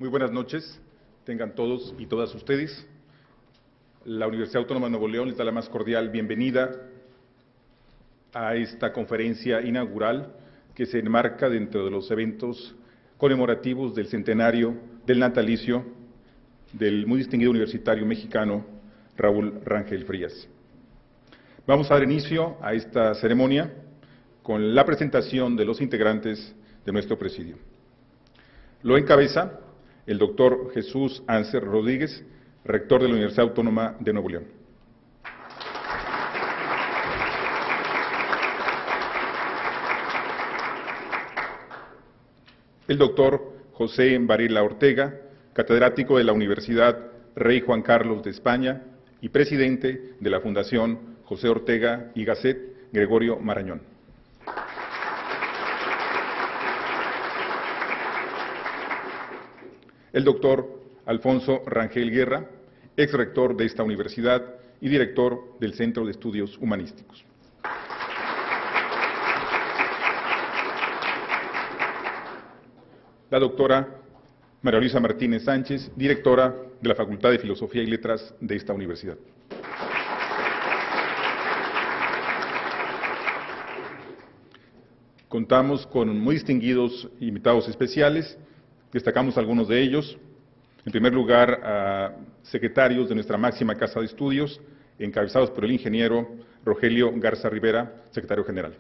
Muy buenas noches, tengan todos y todas ustedes. La Universidad Autónoma de Nuevo León les da la más cordial bienvenida a esta conferencia inaugural que se enmarca dentro de los eventos conmemorativos del centenario del natalicio del muy distinguido universitario mexicano Raúl Rangel Frías. Vamos a dar inicio a esta ceremonia con la presentación de los integrantes de nuestro presidio. Lo encabeza el doctor Jesús Anser Rodríguez, rector de la Universidad Autónoma de Nuevo León. El doctor José Varela Ortega, catedrático de la Universidad Rey Juan Carlos de España y presidente de la Fundación José Ortega y Gasset Gregorio Marañón. El doctor Alfonso Rangel Guerra, ex rector de esta universidad y director del Centro de Estudios Humanísticos. La doctora María Luisa Martínez Sánchez, directora de la Facultad de Filosofía y Letras de esta universidad. Contamos con muy distinguidos invitados especiales. Destacamos algunos de ellos. En primer lugar, a secretarios de nuestra máxima casa de estudios, encabezados por el ingeniero Rogelio Garza Rivera, secretario general.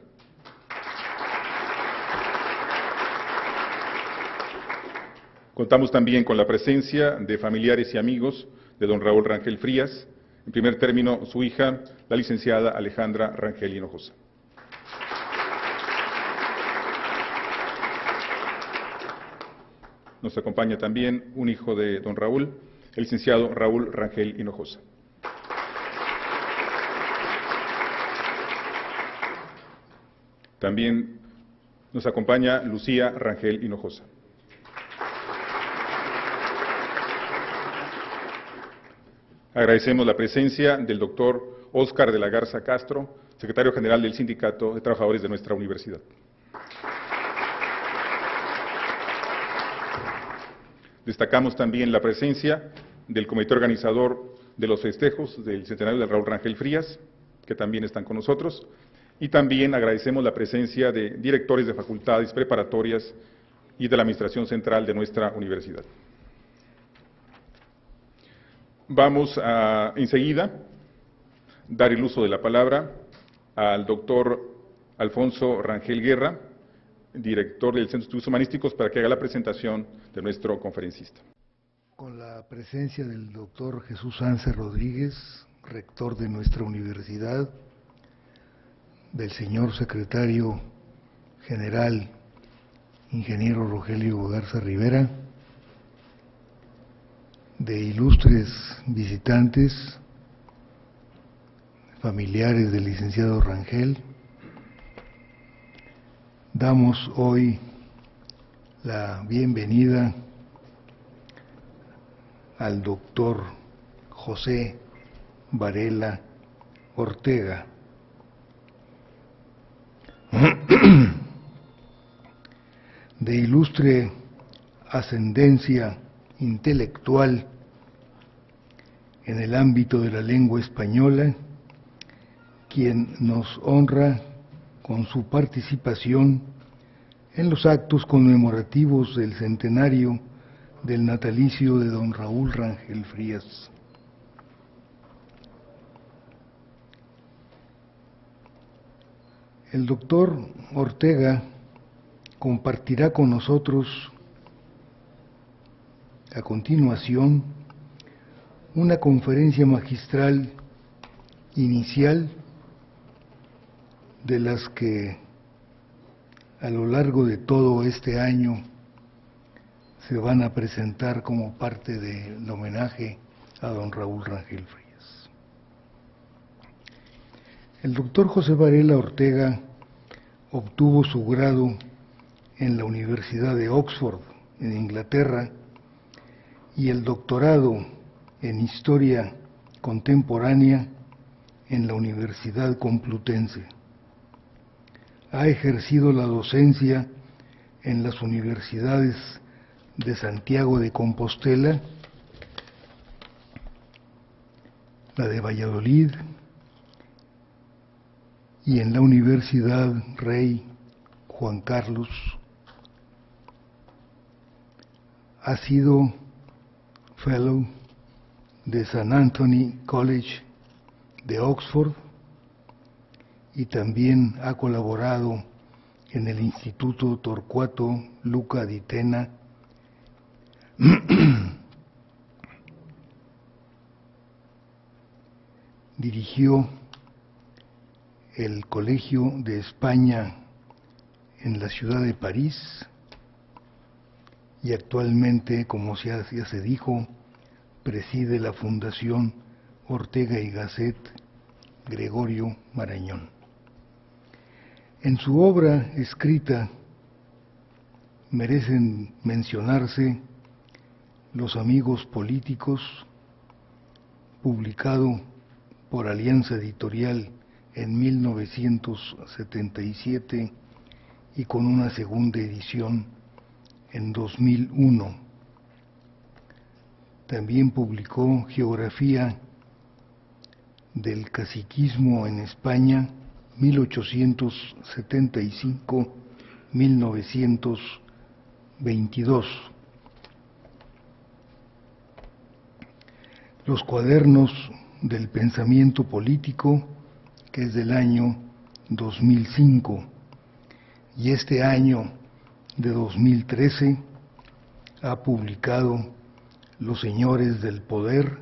Contamos también con la presencia de familiares y amigos de don Raúl Rangel Frías, en primer término su hija, la licenciada Alejandra Rangel Hinojosa. Nos acompaña también un hijo de don Raúl, el licenciado Raúl Rangel Hinojosa. También nos acompaña Lucía Rangel Hinojosa. Agradecemos la presencia del doctor Óscar de la Garza Castro, secretario general del Sindicato de Trabajadores de nuestra universidad. Destacamos también la presencia del comité organizador de los festejos del centenario de Raúl Rangel Frías, que también están con nosotros, y también agradecemos la presencia de directores de facultades preparatorias y de la administración central de nuestra universidad. Vamos a enseguida dar el uso de la palabra al doctor Alfonso Rangel Guerra, director del Centro de Estudios Humanísticos, para que haga la presentación de nuestro conferencista. Con la presencia del doctor Jesús Anser Rodríguez, rector de nuestra universidad, del señor secretario general, ingeniero Rogelio Garza Rivera, de ilustres visitantes, familiares del licenciado Rangel, damos hoy la bienvenida al doctor José Varela Ortega, de ilustre ascendencia intelectual en el ámbito de la lengua española, quien nos honra con su participación en los actos conmemorativos del centenario del natalicio de don Raúl Rangel Frías. El doctor Ortega compartirá con nosotros a continuación una conferencia magistral inicial de las que a lo largo de todo este año se van a presentar como parte del homenaje a don Raúl Rangel Frías. El doctor José Varela Ortega obtuvo su grado en la Universidad de Oxford, en Inglaterra, y el doctorado en Historia Contemporánea en la Universidad Complutense. Ha ejercido la docencia en las universidades de Santiago de Compostela, la de Valladolid y en la Universidad Rey Juan Carlos. Ha sido Fellow de St. Anthony College de Oxford y también ha colaborado en el Instituto Torcuato Luca di Tena dirigió el Colegio de España en la ciudad de París y actualmente, como ya se dijo, preside la Fundación Ortega y Gasset Gregorio Marañón. En su obra escrita merecen mencionarse Los amigos políticos, publicado por Alianza Editorial en 1977 y con una segunda edición en 2001. También publicó Geografía del caciquismo en España, 1875-1922. Los cuadernos del pensamiento político, que es del año 2005, y este año de 2013 ha publicado Los Señores del Poder,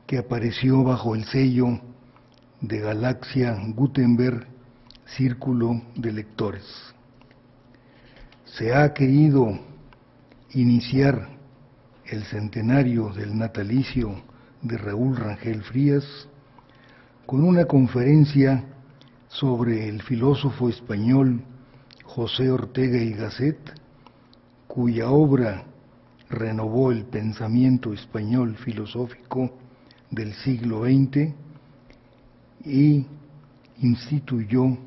que apareció bajo el sello de Galaxia Gutenberg, Círculo de Lectores. Se ha querido iniciar el centenario del natalicio de Raúl Rangel Frías con una conferencia sobre el filósofo español José Ortega y Gasset, cuya obra renovó el pensamiento español filosófico del siglo XX y influyó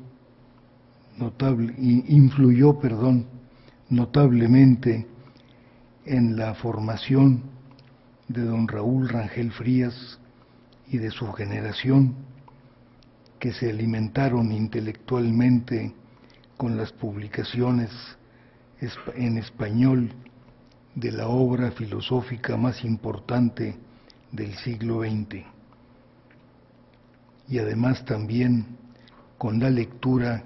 notablemente en la formación de don Raúl Rangel Frías y de su generación, que se alimentaron intelectualmente con las publicaciones en español de la obra filosófica más importante del siglo XX, y además también con la lectura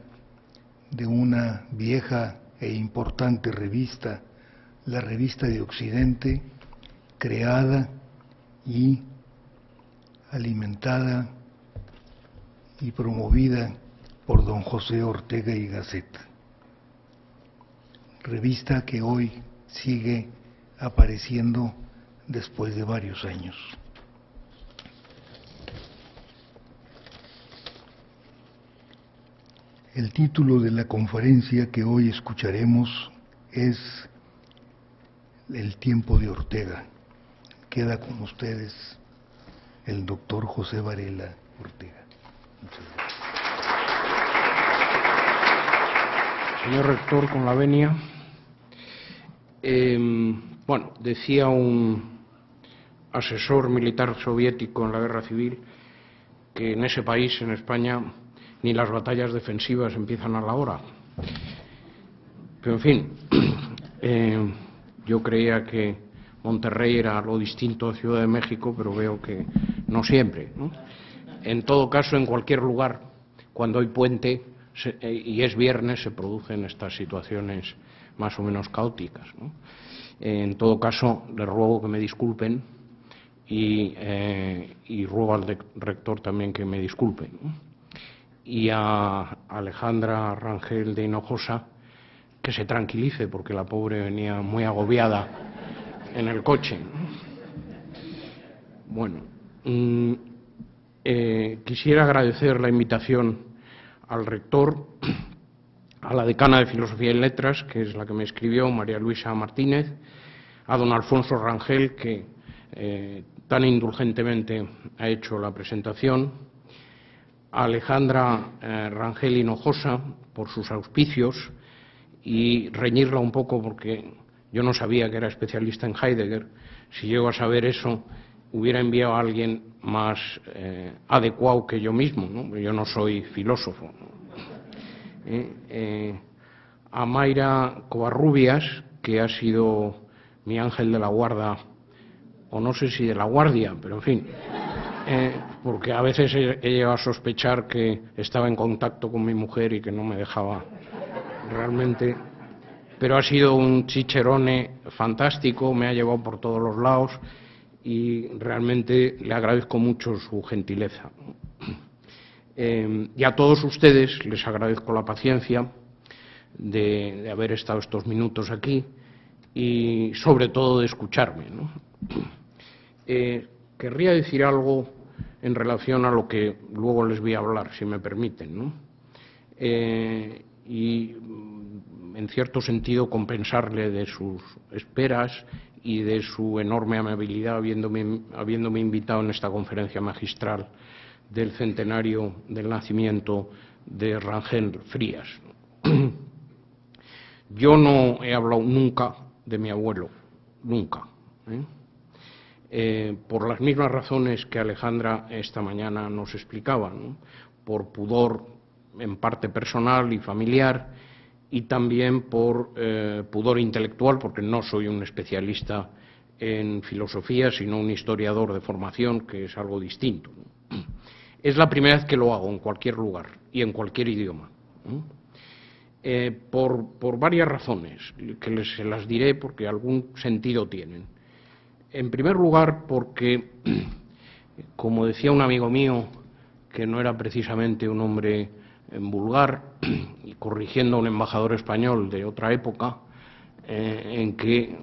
de una vieja e importante revista, la Revista de Occidente, creada y alimentada y promovida por don José Ortega y Gasset, revista que hoy sigue apareciendo después de varios años. El título de la conferencia que hoy escucharemos es El tiempo de Ortega. Queda con ustedes el doctor José Varela Ortega. Muchas gracias. Señor rector, con la venia. Bueno, decía un asesor militar soviético en la guerra civil que en ese país, en España, ni las batallas defensivas empiezan a la hora. Pero, en fin, yo creía que Monterrey era algo distinto a Ciudad de México, pero veo que no siempre, ¿no? En todo caso, en cualquier lugar, cuando hay puente y es viernes, se producen estas situaciones más o menos caóticas, ¿no? En todo caso, les ruego que me disculpen y ruego al rector también que me disculpe, ¿no? Y a Alejandra Rangel de Hinojosa que se tranquilice, porque la pobre venía muy agobiada en el coche. Bueno, quisiera agradecer la invitación al rector, a la decana de Filosofía y Letras, que es la que me escribió, María Luisa Martínez, a don Alfonso Rangel, que tan indulgentemente ha hecho la presentación, a Alejandra Rangel Hinojosa por sus auspicios, y reñirla un poco porque Yo no sabía que era especialista en Heidegger. Si llego a saber eso, hubiera enviado a alguien más adecuado que yo mismo, ¿no? Yo no soy filósofo, ¿no? A Mayra Covarrubias, que ha sido mi ángel de la guarda, o no sé si de la guardia, pero en fin, porque a veces he llegado a sospechar que estaba en contacto con mi mujer y que no me dejaba realmente, pero ha sido un cicerone fantástico, me ha llevado por todos los lados y realmente le agradezco mucho su gentileza. Y a todos ustedes les agradezco la paciencia de haber estado estos minutos aquí y sobre todo de escucharme, ¿no? Querría decir algo en relación a lo que luego les voy a hablar, si me permiten, ¿no? Y en cierto sentido compensarle de sus esperas y de su enorme amabilidad habiéndome invitado en esta conferencia magistral del centenario del nacimiento de Rangel Frías. Yo no he hablado nunca de mi abuelo, nunca, por las mismas razones que Alejandra esta mañana nos explicaba, ¿no? Por pudor en parte personal y familiar y también por pudor intelectual, porque no soy un especialista en filosofía, sino un historiador de formación, que es algo distinto, ¿no? Es la primera vez que lo hago en cualquier lugar y en cualquier idioma, ¿no? Por varias razones, que se las diré porque algún sentido tienen. En primer lugar, porque, como decía un amigo mío, que no era precisamente un hombre vulgar, y corrigiendo a un embajador español de otra época, en que,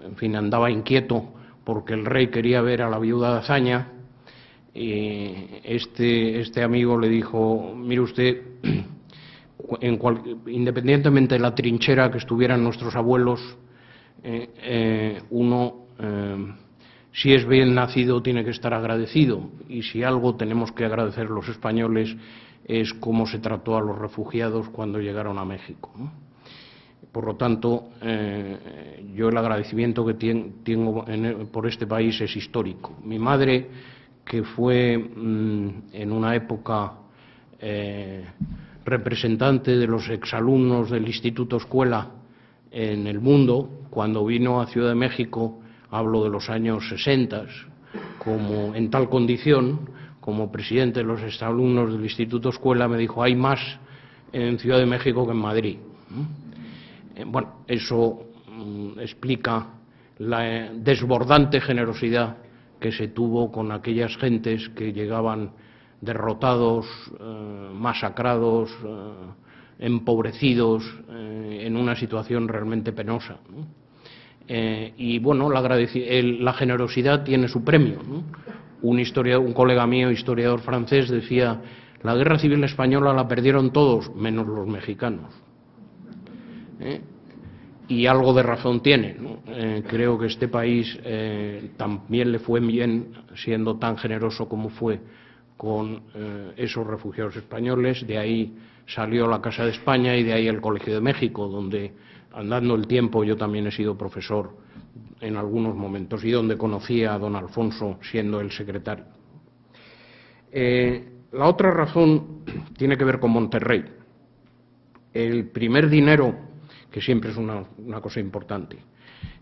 en fin, andaba inquieto porque el rey quería ver a la viuda de Azaña, y este amigo le dijo: mire usted, independientemente de la trinchera que estuvieran nuestros abuelos, uno, si es bien nacido, tiene que estar agradecido, y si algo tenemos que agradecer los españoles es cómo se trató a los refugiados cuando llegaron a México, ¿no? Por lo tanto, yo el agradecimiento que tengo por este país es histórico. Mi madre, que fue en una época representante de los exalumnos del Instituto Escuela en el mundo, cuando vino a Ciudad de México, hablo de los años 60, como en tal condición, como presidente de los exalumnos del Instituto Escuela, me dijo: hay más en Ciudad de México que en Madrid. Bueno, eso explica la desbordante generosidad que se tuvo con aquellas gentes que llegaban derrotados, masacrados, empobrecidos, en una situación realmente penosa, ¿no? Y bueno, la generosidad tiene su premio, ¿no? Un colega mío, historiador francés, decía: la guerra civil española la perdieron todos, menos los mexicanos. Y algo de razón tiene, ¿no? Creo que este país también le fue bien siendo tan generoso como fue con esos refugiados españoles. De ahí salió la Casa de España y de ahí el Colegio de México, donde, andando el tiempo, yo también he sido profesor en algunos momentos y donde conocí a don Alfonso siendo el secretario. La otra razón tiene que ver con Monterrey. El primer dinero, que siempre es una cosa importante,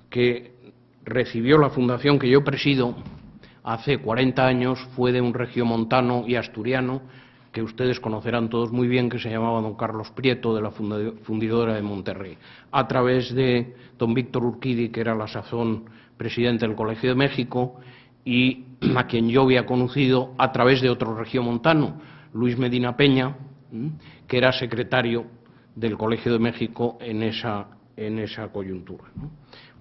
que recibió la fundación que yo presido hace 40 años fue de un regiomontano y asturiano que ustedes conocerán todos muy bien, que se llamaba don Carlos Prieto, de la fundidora de Monterrey, a través de don Víctor Urquidi, que era a la sazón presidente del Colegio de México, y a quien yo había conocido a través de otro regiomontano, Luis Medina Peña, que era secretario del Colegio de México en esa coyuntura, ¿no?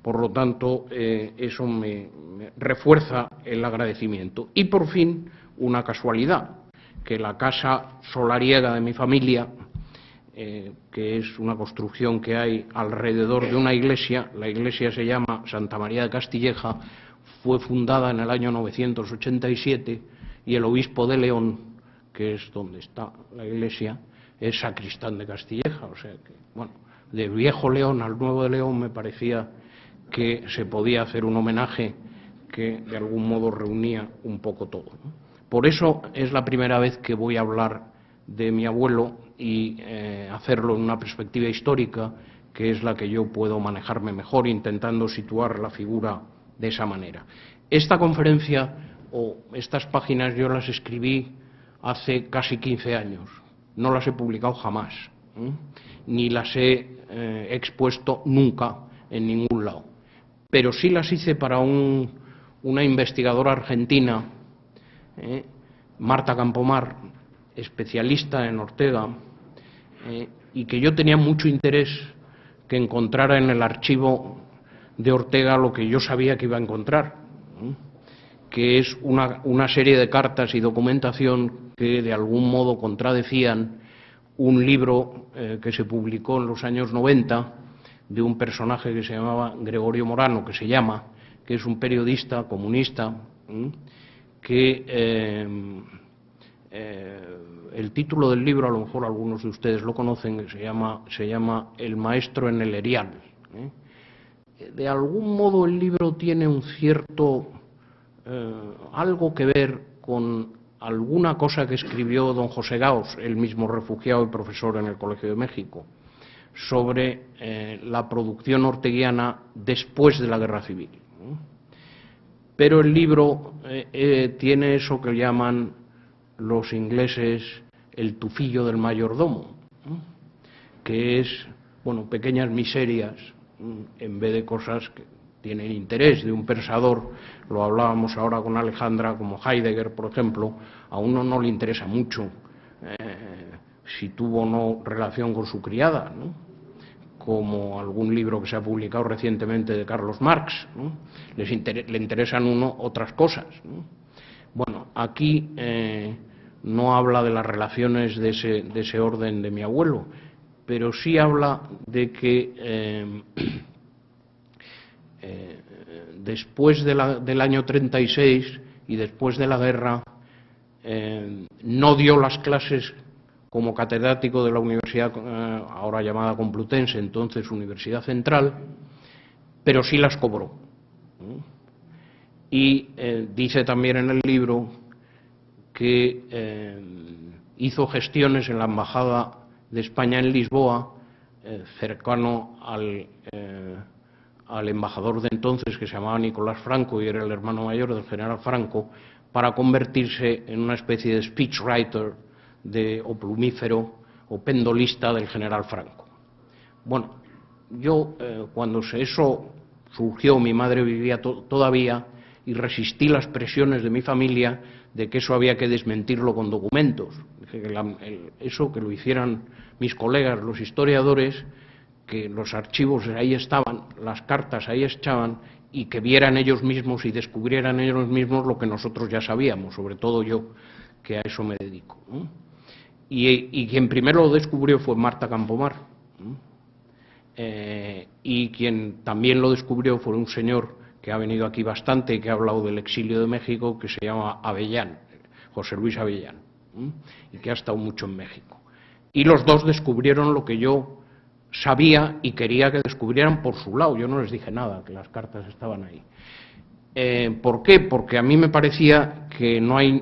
Por lo tanto, eso me refuerza el agradecimiento. Y por fin, una casualidad, que la casa solariega de mi familia, que es una construcción que hay alrededor de una iglesia, la iglesia se llama Santa María de Castilleja, fue fundada en el año 987 y el obispo de León, que es donde está la iglesia, es sacristán de Castilleja. O sea que, bueno, de Viejo León al Nuevo de León, me parecía que se podía hacer un homenaje que de algún modo reunía un poco todo, ¿no? Por eso es la primera vez que voy a hablar de mi abuelo y hacerlo en una perspectiva histórica, que es la que yo puedo manejarme mejor, intentando situar la figura de esa manera. Esta conferencia o estas páginas yo las escribí hace casi 15 años, no las he publicado jamás, ni las he expuesto nunca en ningún lado, pero sí las hice para una investigadora argentina, Marta Campomar, especialista en Ortega, y que yo tenía mucho interés que encontrara en el archivo de Ortega lo que yo sabía que iba a encontrar, que es una serie de cartas y documentación que de algún modo contradecían un libro que se publicó en los años 90 de un personaje que se llamaba Gregorio Morano, que es un periodista comunista, que el título del libro, a lo mejor algunos de ustedes lo conocen, se llama El maestro en el erial. De algún modo el libro tiene un cierto algo que ver con alguna cosa que escribió don José Gaos, el mismo refugiado y profesor en el Colegio de México, sobre la producción orteguiana después de la Guerra Civil. Pero el libro tiene eso que llaman los ingleses el tufillo del mayordomo, que es, bueno, pequeñas miserias en vez de cosas que tienen interés de un pensador. Lo hablábamos ahora con Alejandra, como Heidegger, por ejemplo. A uno no le interesa mucho si tuvo o no relación con su criada, ¿no? Como algún libro que se ha publicado recientemente de Carlos Marx, ¿no? Le interesan a uno otras cosas, ¿no? Bueno, aquí no habla de las relaciones de ese orden de mi abuelo, pero sí habla de que después del año 36 y después de la guerra no dio las clases como catedrático de la universidad ahora llamada Complutense, entonces Universidad Central, pero sí las cobró. Y dice también en el libro que hizo gestiones en la Embajada de España en Lisboa, cercano al embajador de entonces, que se llamaba Nicolás Franco y era el hermano mayor del general Franco, para convertirse en una especie de speechwriter o plumífero o pendolista del general Franco. Bueno, yo cuando eso surgió, mi madre vivía todavía, y resistí las presiones de mi familia de que eso había que desmentirlo con documentos. Dije que eso que lo hicieran mis colegas, los historiadores, que los archivos ahí estaban, las cartas ahí estaban, y que vieran ellos mismos y descubrieran ellos mismos lo que nosotros ya sabíamos, sobre todo yo, que a eso me dedico, ¿no? Y quien primero lo descubrió fue Marta Campomar, ¿no? Y quien también lo descubrió fue un señor que ha venido aquí bastante y que ha hablado del exilio de México, que se llama Avellán, José Luis Avellán, y que ha estado mucho en México. Y los dos descubrieron lo que yo sabía y quería que descubrieran por su lado. Yo no les dije nada, que las cartas estaban ahí. ¿Por qué? Porque a mí me parecía que no hay...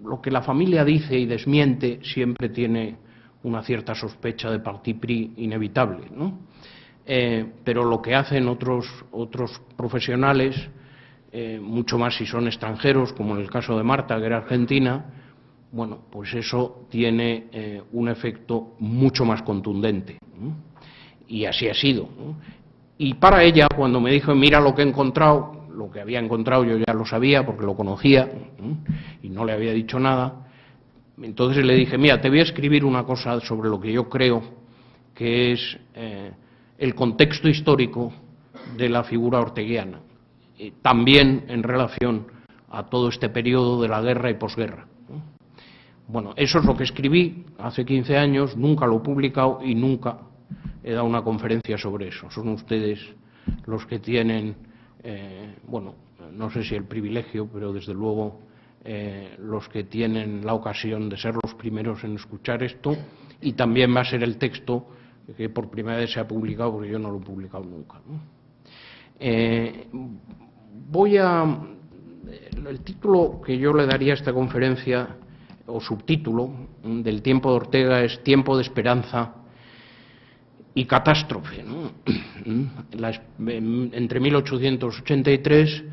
Lo que la familia dice y desmiente siempre tiene una cierta sospecha de parti pris inevitable, ¿no? Pero lo que hacen otros profesionales, mucho más si son extranjeros, como en el caso de Marta, que era argentina, bueno, pues eso tiene un efecto mucho más contundente, ¿no? Y así ha sido, ¿no? Y para ella, cuando me dijo, mira lo que he encontrado, lo que había encontrado yo ya lo sabía porque lo conocía, ¿no? Y no le había dicho nada, entonces le dije, mira, te voy a escribir una cosa sobre lo que yo creo que es el contexto histórico de la figura orteguiana, también en relación a todo este periodo de la guerra y posguerra. Bueno, eso es lo que escribí hace 15 años, nunca lo he publicado y nunca he dado una conferencia sobre eso. Son ustedes los que tienen, bueno, no sé si el privilegio, pero desde luego los que tienen la ocasión de ser los primeros en escuchar esto, y también va a ser el texto que por primera vez se ha publicado, porque yo no lo he publicado nunca, ¿no? El título que yo le daría a esta conferencia, o subtítulo, del tiempo de Ortega es Tiempo de esperanza y catástrofe, ¿no? Entre 1883,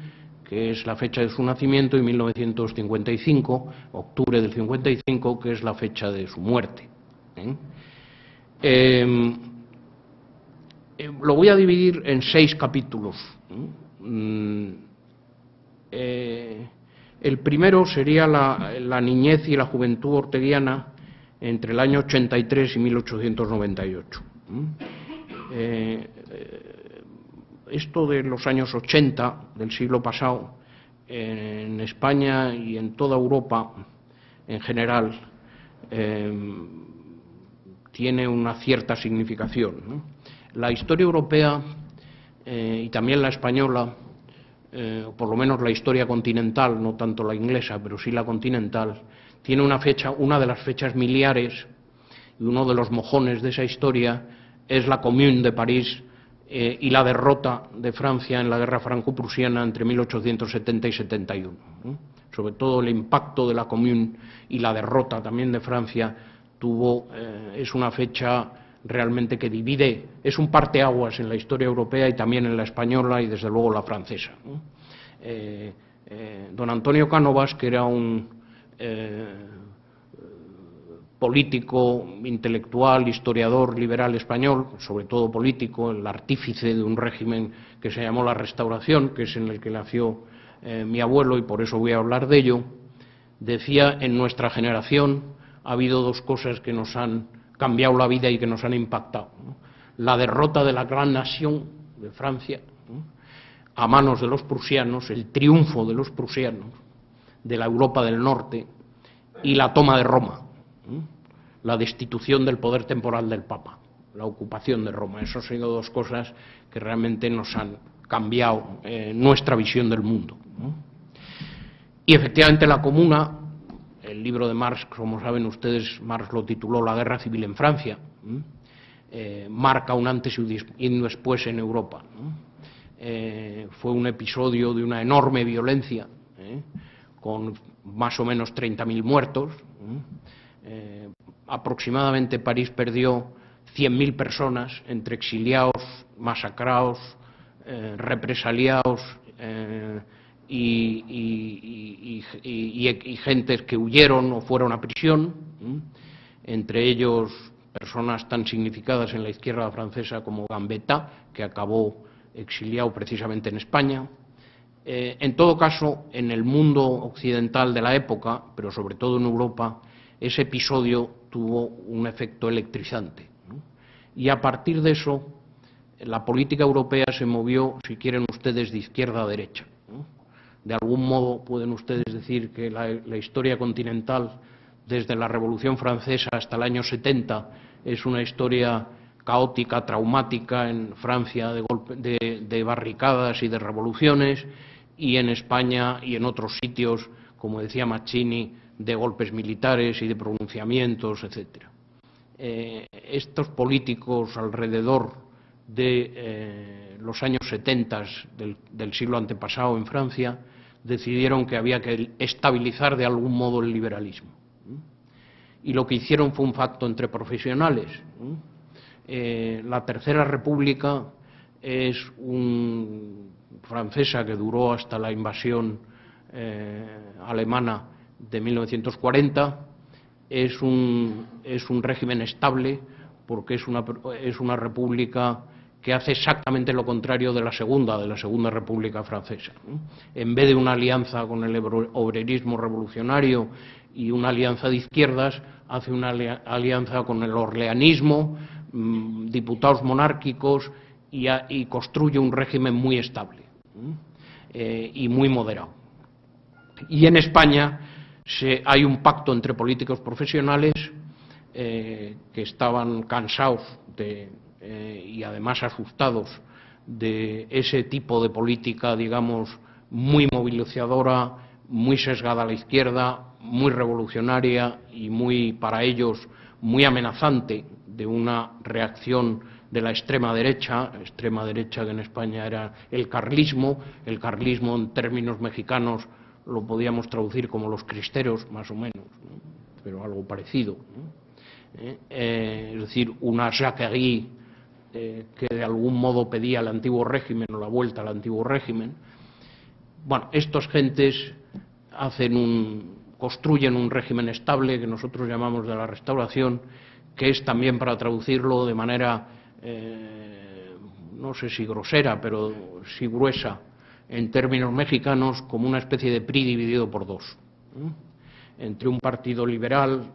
que es la fecha de su nacimiento, y 1955, octubre del 55, que es la fecha de su muerte. Lo voy a dividir en 6 capítulos. El primero sería la niñez y la juventud orteguiana entre el año 83 y 1898. Esto de los años 80 del siglo pasado, en España y en toda Europa en general, tiene una cierta significación, ¿no? La historia europea y también la española, por lo menos la historia continental, no tanto la inglesa, pero sí la continental, tiene una de las fechas miliares, y uno de los mojones de esa historia es la Commune de París y la derrota de Francia en la guerra franco-prusiana entre 1870 y 71. Sobre todo el impacto de la Commune y la derrota también de Francia es una fecha realmente que divide, es un parteaguas en la historia europea y también en la española y desde luego la francesa, ¿no? Don Antonio Cánovas, que era un político, intelectual, historiador liberal español, sobre todo político, el artífice de un régimen que se llamó la Restauración, que es en el que nació mi abuelo, y por eso voy a hablar de ello, decía: en nuestra generación ha habido 2 cosas que nos han cambiado la vida y que nos han impactado, ¿no? La derrota de la gran nación de Francia, ¿no?, a manos de los prusianos, el triunfo de los prusianos, de la Europa del Norte, y la toma de Roma, ¿no?, la destitución del poder temporal del Papa, la ocupación de Roma. Esas han sido 2 cosas que realmente nos han cambiado nuestra visión del mundo, ¿no? Y efectivamente la Comuna, el libro de Marx, como saben ustedes, Marx lo tituló La guerra civil en Francia, marca un antes y un después en Europa, ¿no? Fue un episodio de una enorme violencia, con más o menos 30.000 muertos. Aproximadamente París perdió 100.000 personas, entre exiliados, masacrados, represaliados y gentes que huyeron o fueron a prisión, entre ellos personas tan significadas en la izquierda francesa como Gambetta, que acabó exiliado precisamente en España. En todo caso, en el mundo occidental de la época, pero sobre todo en Europa, ese episodio tuvo un efecto electrizante, ¿no? Y a partir de eso, la política europea se movió, si quieren ustedes, de izquierda a derecha, ¿no? De algún modo pueden ustedes decir que la historia continental, desde la Revolución Francesa hasta el año 70, es una historia caótica, traumática, en Francia de barricadas y de revoluciones, y en España y en otros sitios, como decía Mazzini, de golpes militares y de pronunciamientos, etc. Estos políticos alrededor de los años 70 del siglo antepasado en Francia decidieron que había que estabilizar de algún modo el liberalismo. Y lo que hicieron fue un pacto entre profesionales. La Tercera República es francesa, que duró hasta la invasión alemana de 1940, es un régimen estable porque es una república que hace exactamente lo contrario de la Segunda República Francesa, ¿no? En vez de una alianza con el obrerismo revolucionario y una alianza de izquierdas, hace una alianza con el orleanismo, diputados monárquicos, y construye un régimen muy estable, y muy moderado. Y en España hay un pacto entre políticos profesionales que estaban cansados y además asustados de ese tipo de política, digamos, muy movilizadora, muy sesgada a la izquierda, muy revolucionaria y para ellos, muy amenazante de una reacción de la extrema derecha que en España era el carlismo en términos mexicanos lo podíamos traducir como los cristeros, más o menos, ¿no? Pero algo parecido, ¿no? Es decir, una jacquerie que de algún modo pedía el antiguo régimen o la vuelta al antiguo régimen. Bueno, estas gentes construyen un régimen estable que nosotros llamamos de la Restauración, que es también, para traducirlo de manera, no sé si grosera, pero sí gruesa, en términos mexicanos, como una especie de PRI dividido por dos, entre un partido liberal,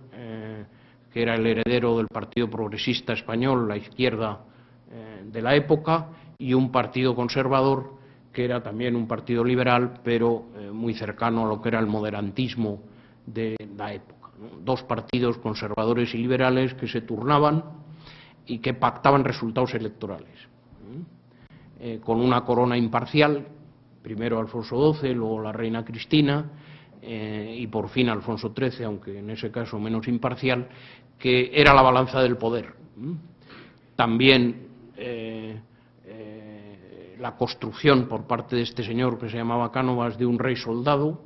que era el heredero del Partido Progresista Español, la izquierda de la época, y un partido conservador, que era también un partido liberal, pero muy cercano a lo que era el moderantismo de la época, ¿no? Dos partidos conservadores y liberales que se turnaban y que pactaban resultados electorales, con una corona imparcial, primero Alfonso XII, luego la reina Cristina, y por fin Alfonso XIII, aunque en ese caso menos imparcial, que era la balanza del poder. También la construcción por parte de este señor que se llamaba Cánovas de un rey soldado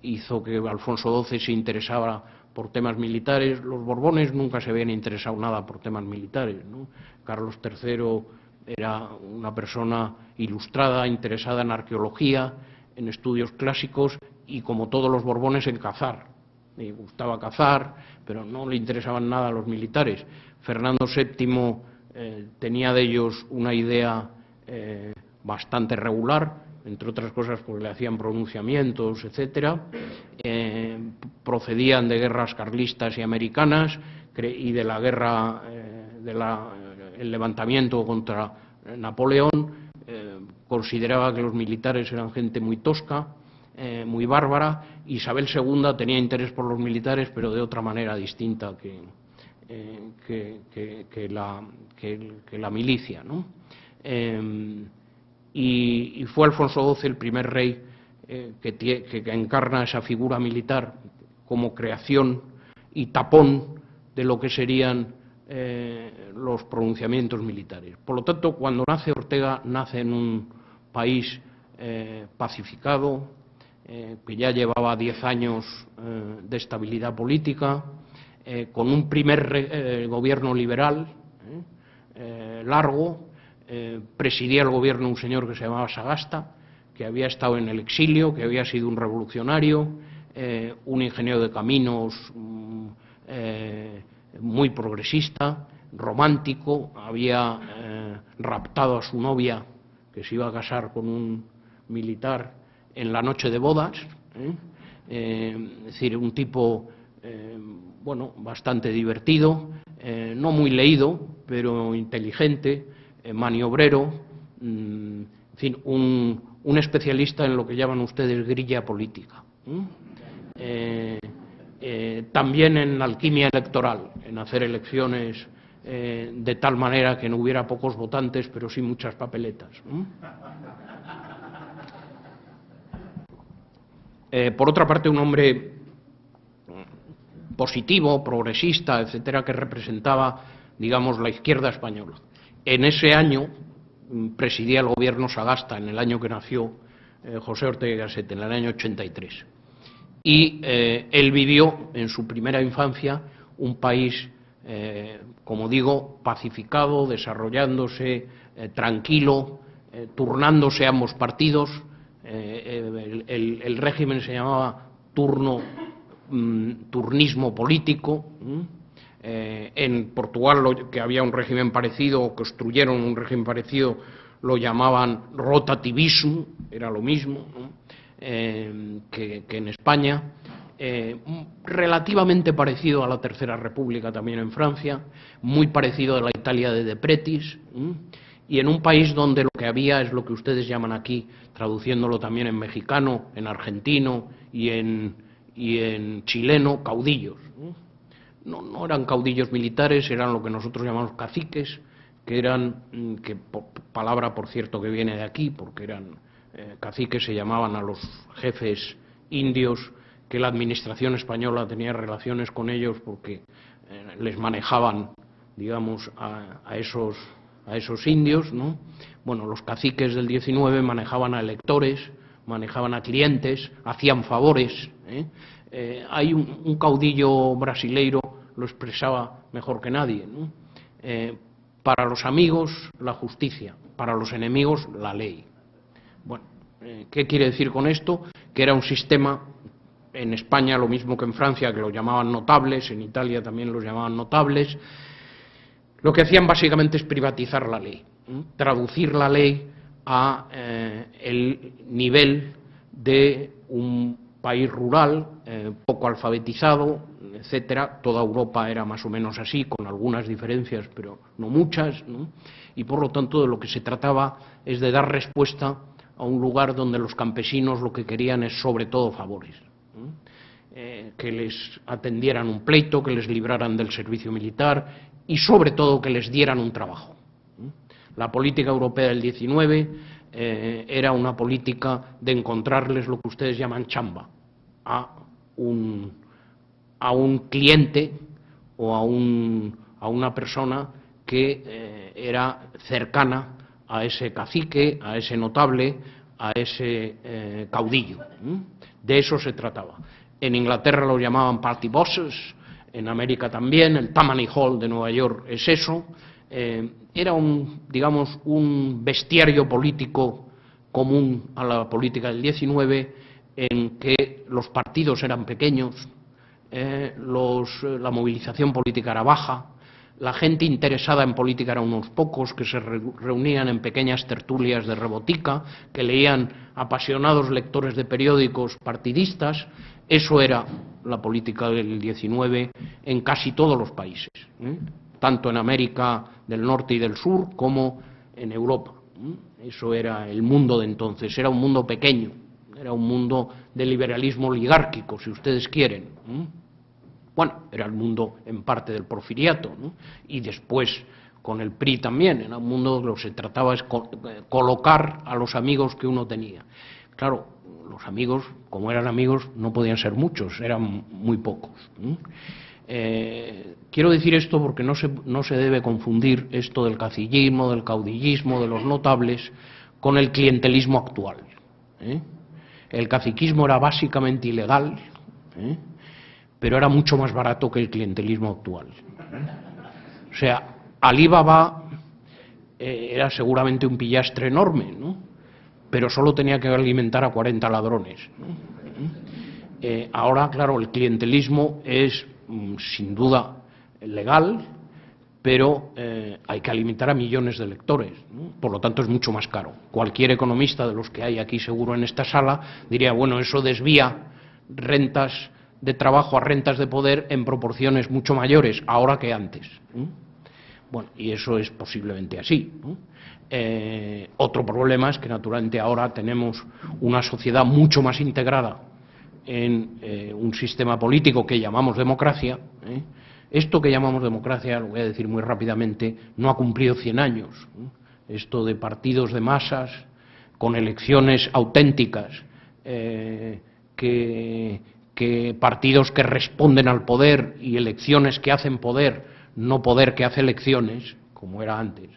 hizo que Alfonso XII se interesara por temas militares. Los Borbones nunca se habían interesado nada por temas militares, ¿no? Carlos III era una persona ilustrada, interesada en arqueología, en estudios clásicos y, como todos los Borbones, en cazar. Le gustaba cazar, pero no le interesaban nada a los militares. Fernando VII tenía de ellos una idea bastante regular, entre otras cosas porque le hacían pronunciamientos, etcétera. Procedían de guerras carlistas y americanas y de la guerra, el levantamiento contra Napoleón. Consideraba que los militares eran gente muy tosca, muy bárbara. Isabel II tenía interés por los militares, pero de otra manera distinta que la milicia, ¿no? Y fue Alfonso XII el primer rey que encarna esa figura militar como creación y tapón de lo que serían los pronunciamientos militares. Por lo tanto, cuando nace Ortega, nace en un país pacificado, que ya llevaba 10 años de estabilidad política, con un primer gobierno liberal largo. Presidía el gobierno un señor que se llamaba Sagasta, que había estado en el exilio, que había sido un revolucionario, un ingeniero de caminos muy progresista, romántico. Había raptado a su novia, que se iba a casar con un militar, en la noche de bodas. Es decir, un tipo bueno, bastante divertido, no muy leído, pero inteligente, maniobrero, en fin, un especialista en lo que llaman ustedes grilla política. También en alquimia electoral, en hacer elecciones de tal manera que no hubiera pocos votantes, pero sí muchas papeletas. Por otra parte, un hombre positivo, progresista, etcétera, que representaba, digamos, la izquierda española. En ese año presidía el gobierno Sagasta, en el año que nació José Ortega y Gasset, en el año 83. Y él vivió en su primera infancia un país, como digo, pacificado, desarrollándose, tranquilo, turnándose ambos partidos. El régimen se llamaba turnismo político. En Portugal, que había un régimen parecido, o construyeron un régimen parecido, lo llamaban rotativismo, era lo mismo, ¿no? que en España, relativamente parecido a la Tercera República también en Francia, muy parecido a la Italia de De Pretis, y en un país donde lo que había es lo que ustedes llaman aquí, traduciéndolo también en mexicano, en argentino y en chileno, caudillos. No eran caudillos militares, eran lo que nosotros llamamos caciques, palabra por cierto que viene de aquí, porque eran caciques, se llamaban a los jefes indios, que la administración española tenía relaciones con ellos porque les manejaban digamos, a esos indios, ¿no? Bueno, los caciques del 19 manejaban a electores, manejaban a clientes, hacían favores. Hay un caudillo brasileiro lo expresaba mejor que nadie, ¿no? Para los amigos, la justicia, para los enemigos, la ley. Bueno, ¿qué quiere decir con esto? Que era un sistema, en España lo mismo que en Francia, que lo llamaban notables, en Italia también los llamaban notables. Lo que hacían básicamente es privatizar la ley, traducir la ley a el nivel de un país rural, poco alfabetizado, etcétera. Toda Europa era más o menos así, con algunas diferencias, pero no muchas, ¿no? Y por lo tanto de lo que se trataba es de dar respuesta a un lugar donde los campesinos lo que querían es sobre todo favores, ¿no? Que les atendieran un pleito, que les libraran del servicio militar y sobre todo que les dieran un trabajo. La política europea del 19 era una política de encontrarles lo que ustedes llaman chamba a un cliente o a una persona que era cercana a ese cacique, a ese notable, a ese caudillo. De eso se trataba. En Inglaterra lo llamaban party bosses, en América también, el Tammany Hall de Nueva York es eso. Era digamos, un bestiario político común a la política del 19, en que los partidos eran pequeños, la movilización política era baja, la gente interesada en política eran unos pocos que se reunían en pequeñas tertulias de rebotica, que leían apasionados lectores de periódicos partidistas. Eso era la política del 19 en casi todos los países, tanto en América del Norte y del Sur como en Europa. Eso era el mundo de entonces, era un mundo pequeño, era un mundo de liberalismo oligárquico, si ustedes quieren. Bueno, era el mundo en parte del porfiriato, ¿no? Y después con el PRI también, era un mundo lo que se trataba es colocar a los amigos que uno tenía. Claro, los amigos, como eran amigos, no podían ser muchos, eran muy pocos. Quiero decir esto porque no se debe confundir esto del cacillismo, del caudillismo, de los notables, con el clientelismo actual. El caciquismo era básicamente ilegal, pero era mucho más barato que el clientelismo actual. O sea, Alí Baba era seguramente un pillastre enorme, ¿no? Pero solo tenía que alimentar a 40 ladrones, ¿no? Ahora, claro, el clientelismo es sin duda legal, pero hay que alimentar a millones de lectores, ¿no? Por lo tanto es mucho más caro. Cualquier economista de los que hay aquí seguro en esta sala diría, bueno, eso desvía rentas de trabajo a rentas de poder en proporciones mucho mayores ahora que antes. Bueno, y eso es posiblemente así, ¿no? Otro problema es que naturalmente ahora tenemos una sociedad mucho más integrada en un sistema político que llamamos democracia. Esto que llamamos democracia, lo voy a decir muy rápidamente, no ha cumplido 100 años. Esto de partidos de masas con elecciones auténticas, que partidos que responden al poder y elecciones que hacen poder, no poder que hace elecciones, como era antes.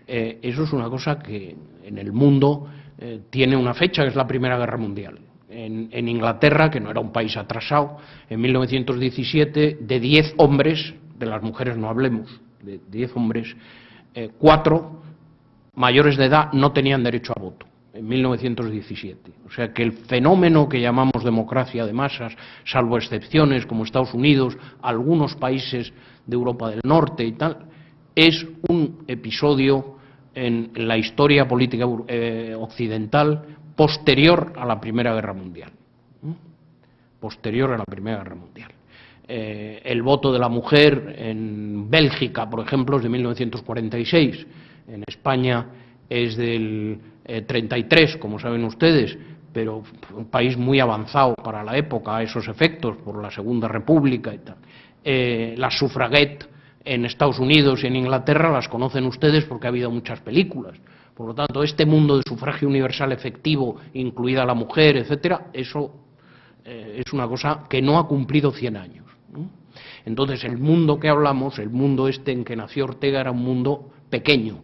Eso es una cosa que en el mundo tiene una fecha, que es la Primera Guerra Mundial. En Inglaterra, que no era un país atrasado, en 1917, de 10 hombres, de las mujeres no hablemos, de 10 hombres, 4 mayores de edad no tenían derecho a voto, en 1917. O sea que el fenómeno que llamamos democracia de masas, salvo excepciones como Estados Unidos, algunos países de Europa del Norte y tal, es un episodio en la historia política occidental posterior a la Primera Guerra Mundial. Posterior a la Primera Guerra Mundial. El voto de la mujer en Bélgica, por ejemplo, es de 1946. En España es del 33, como saben ustedes, pero un país muy avanzado para la época a esos efectos, por la Segunda República y tal. Las sufraguettes en Estados Unidos y en Inglaterra las conocen ustedes porque ha habido muchas películas. Por lo tanto, este mundo de sufragio universal efectivo, incluida la mujer, etcétera, eso es una cosa que no ha cumplido 100 años, ¿no? Entonces, el mundo que hablamos, el mundo este en que nació Ortega, era un mundo pequeño.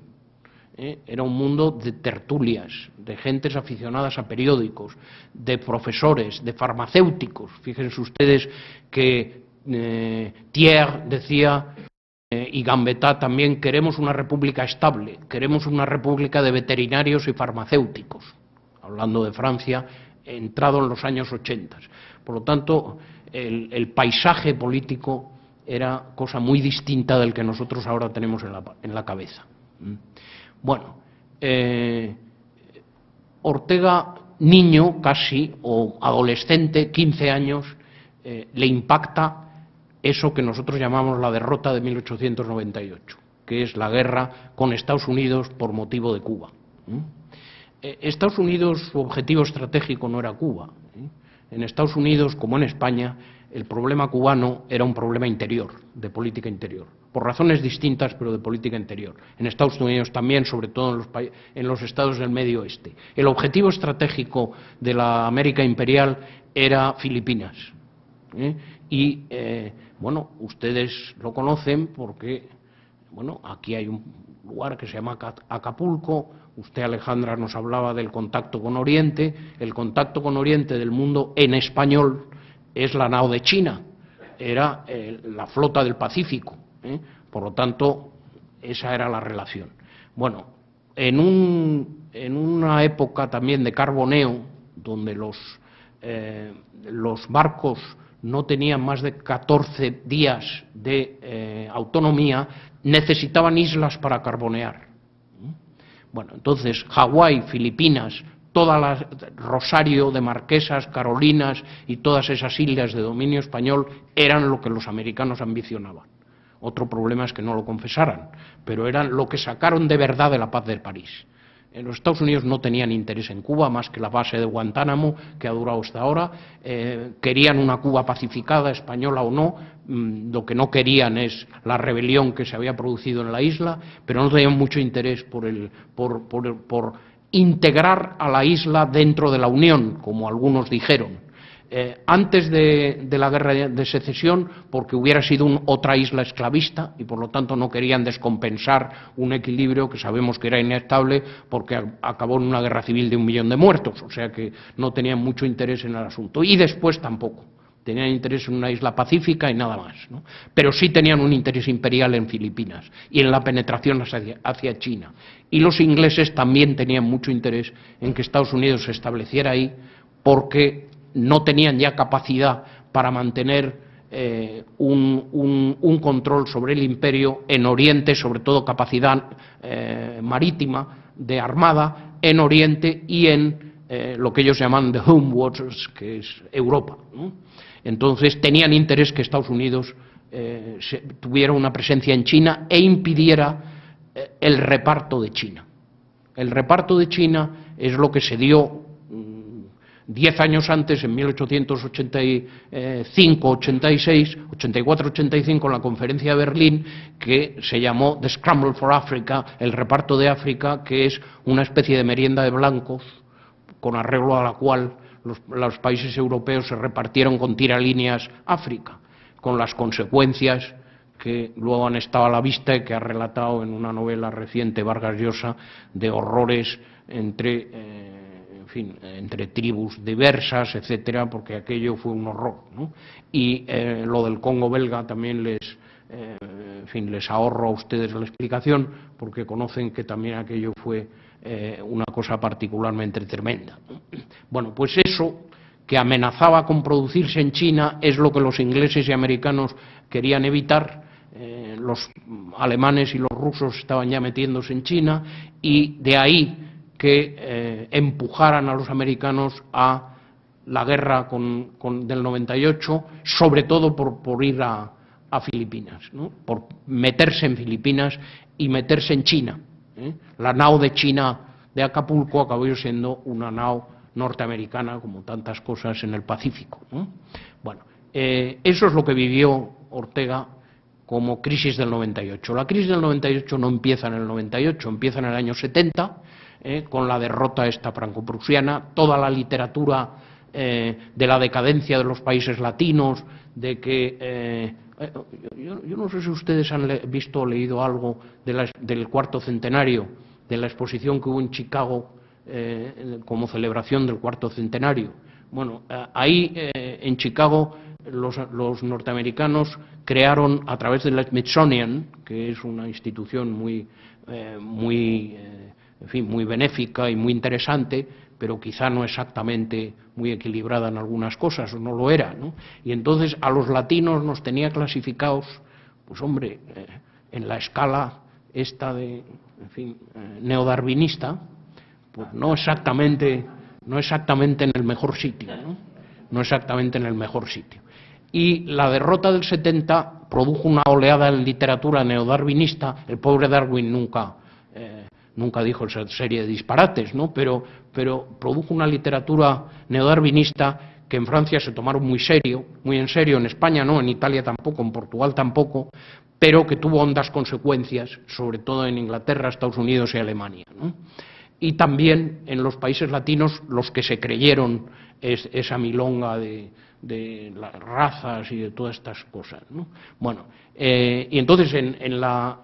Era un mundo de tertulias, de gentes aficionadas a periódicos, de profesores, de farmacéuticos. Fíjense ustedes que Thiers decía, y Gambetta también, queremos una república estable, queremos una república de veterinarios y farmacéuticos, hablando de Francia, entrado en los años 80. Por lo tanto, el paisaje político era cosa muy distinta del que nosotros ahora tenemos en la cabeza. Bueno, Ortega, niño casi, o adolescente, 15 años, le impacta eso que nosotros llamamos la derrota de 1898, que es la guerra con Estados Unidos por motivo de Cuba. Estados Unidos, su objetivo estratégico no era Cuba. En Estados Unidos, como en España, el problema cubano era un problema interior, de política interior, por razones distintas, pero de política interior. En Estados Unidos también, sobre todo en los estados del Medio Oeste. El objetivo estratégico de la América imperial era Filipinas. Y, bueno, ustedes lo conocen porque, bueno, aquí hay un lugar que se llama Acapulco. Usted, Alejandra, nos hablaba del contacto con Oriente. El contacto con Oriente del mundo en español es la nao de China, era la flota del Pacífico. Por lo tanto, esa era la relación. Bueno, en una época también de carboneo, donde los barcos no tenían más de 14 días de autonomía, necesitaban islas para carbonear. Bueno, entonces Hawái, Filipinas, toda la Rosario de Marquesas, Carolinas y todas esas islas de dominio español eran lo que los americanos ambicionaban. Otro problema es que no lo confesaran, pero eran lo que sacaron de verdad de la paz de París. En los Estados Unidos no tenían interés en Cuba, más que la base de Guantánamo, que ha durado hasta ahora. Querían una Cuba pacificada, española o no. Lo que no querían es la rebelión que se había producido en la isla, pero no tenían mucho interés por integrar a la isla dentro de la Unión, como algunos dijeron. Antes de la guerra de secesión, porque hubiera sido otra isla esclavista y por lo tanto no querían descompensar un equilibrio que sabemos que era inestable porque acabó en una guerra civil de 1 millón de muertos, o sea que no tenían mucho interés en el asunto. Y después tampoco, tenían interés en una isla pacífica y nada más, ¿no? Pero sí tenían un interés imperial en Filipinas y en la penetración hacia China. Y los ingleses también tenían mucho interés en que Estados Unidos se estableciera ahí porque no tenían ya capacidad para mantener un control sobre el imperio en Oriente, sobre todo capacidad marítima de armada en Oriente y en lo que ellos llaman the home waters, que es Europa, ¿no? Entonces tenían interés que Estados Unidos tuviera una presencia en China e impidiera el reparto de China. El reparto de China es lo que se dio 10 años antes, en 1885-86, 84-85, en la conferencia de Berlín, que se llamó The Scramble for Africa, el reparto de África, que es una especie de merienda de blancos, con arreglo a la cual los países europeos se repartieron con tiralíneas África, con las consecuencias que luego han estado a la vista y que ha relatado en una novela reciente Vargas Llosa de horrores entre tribus diversas, etcétera, porque aquello fue un horror, ¿no? Y lo del Congo belga también les ahorro a ustedes la explicación, porque conocen que también aquello fue una cosa particularmente tremenda. Bueno, pues eso que amenazaba con producirse en China es lo que los ingleses y americanos querían evitar. Los alemanes y los rusos estaban ya metiéndose en China y de ahí que empujaran a los americanos a la guerra del 98, sobre todo por ir a Filipinas, ¿no? Por meterse en Filipinas y meterse en China. La nao de China de Acapulco acabó siendo una nao norteamericana, como tantas cosas en el Pacífico, ¿no? Bueno, eso es lo que vivió Ortega como crisis del 98. La crisis del 98 no empieza en el 98, empieza en el año 70, con la derrota esta franco-prusiana. Toda la literatura de la decadencia de los países latinos, de que Yo no sé si ustedes han visto o leído algo del cuarto centenario, de la exposición que hubo en Chicago como celebración del cuarto centenario. Bueno, ahí en Chicago los norteamericanos crearon, a través del Smithsonian, que es una institución muy benéfica y muy interesante, pero quizá no exactamente muy equilibrada en algunas cosas, o no lo era, ¿no? Y entonces a los latinos nos tenía clasificados, pues hombre, en la escala esta de, neodarwinista, pues no exactamente en el mejor sitio, ¿no? No exactamente en el mejor sitio. Y la derrota del 70 produjo una oleada en literatura neodarwinista. El pobre Darwin nunca dijo esa serie de disparates, ¿no? Pero produjo una literatura neodarwinista que en Francia se tomaron muy en serio, en España no, en Italia tampoco, en Portugal tampoco, pero que tuvo hondas consecuencias, sobre todo en Inglaterra, Estados Unidos y Alemania, ¿no? Y también en los países latinos, los que se creyeron esa milonga de las razas y de todas estas cosas, ¿no? Bueno, y entonces en la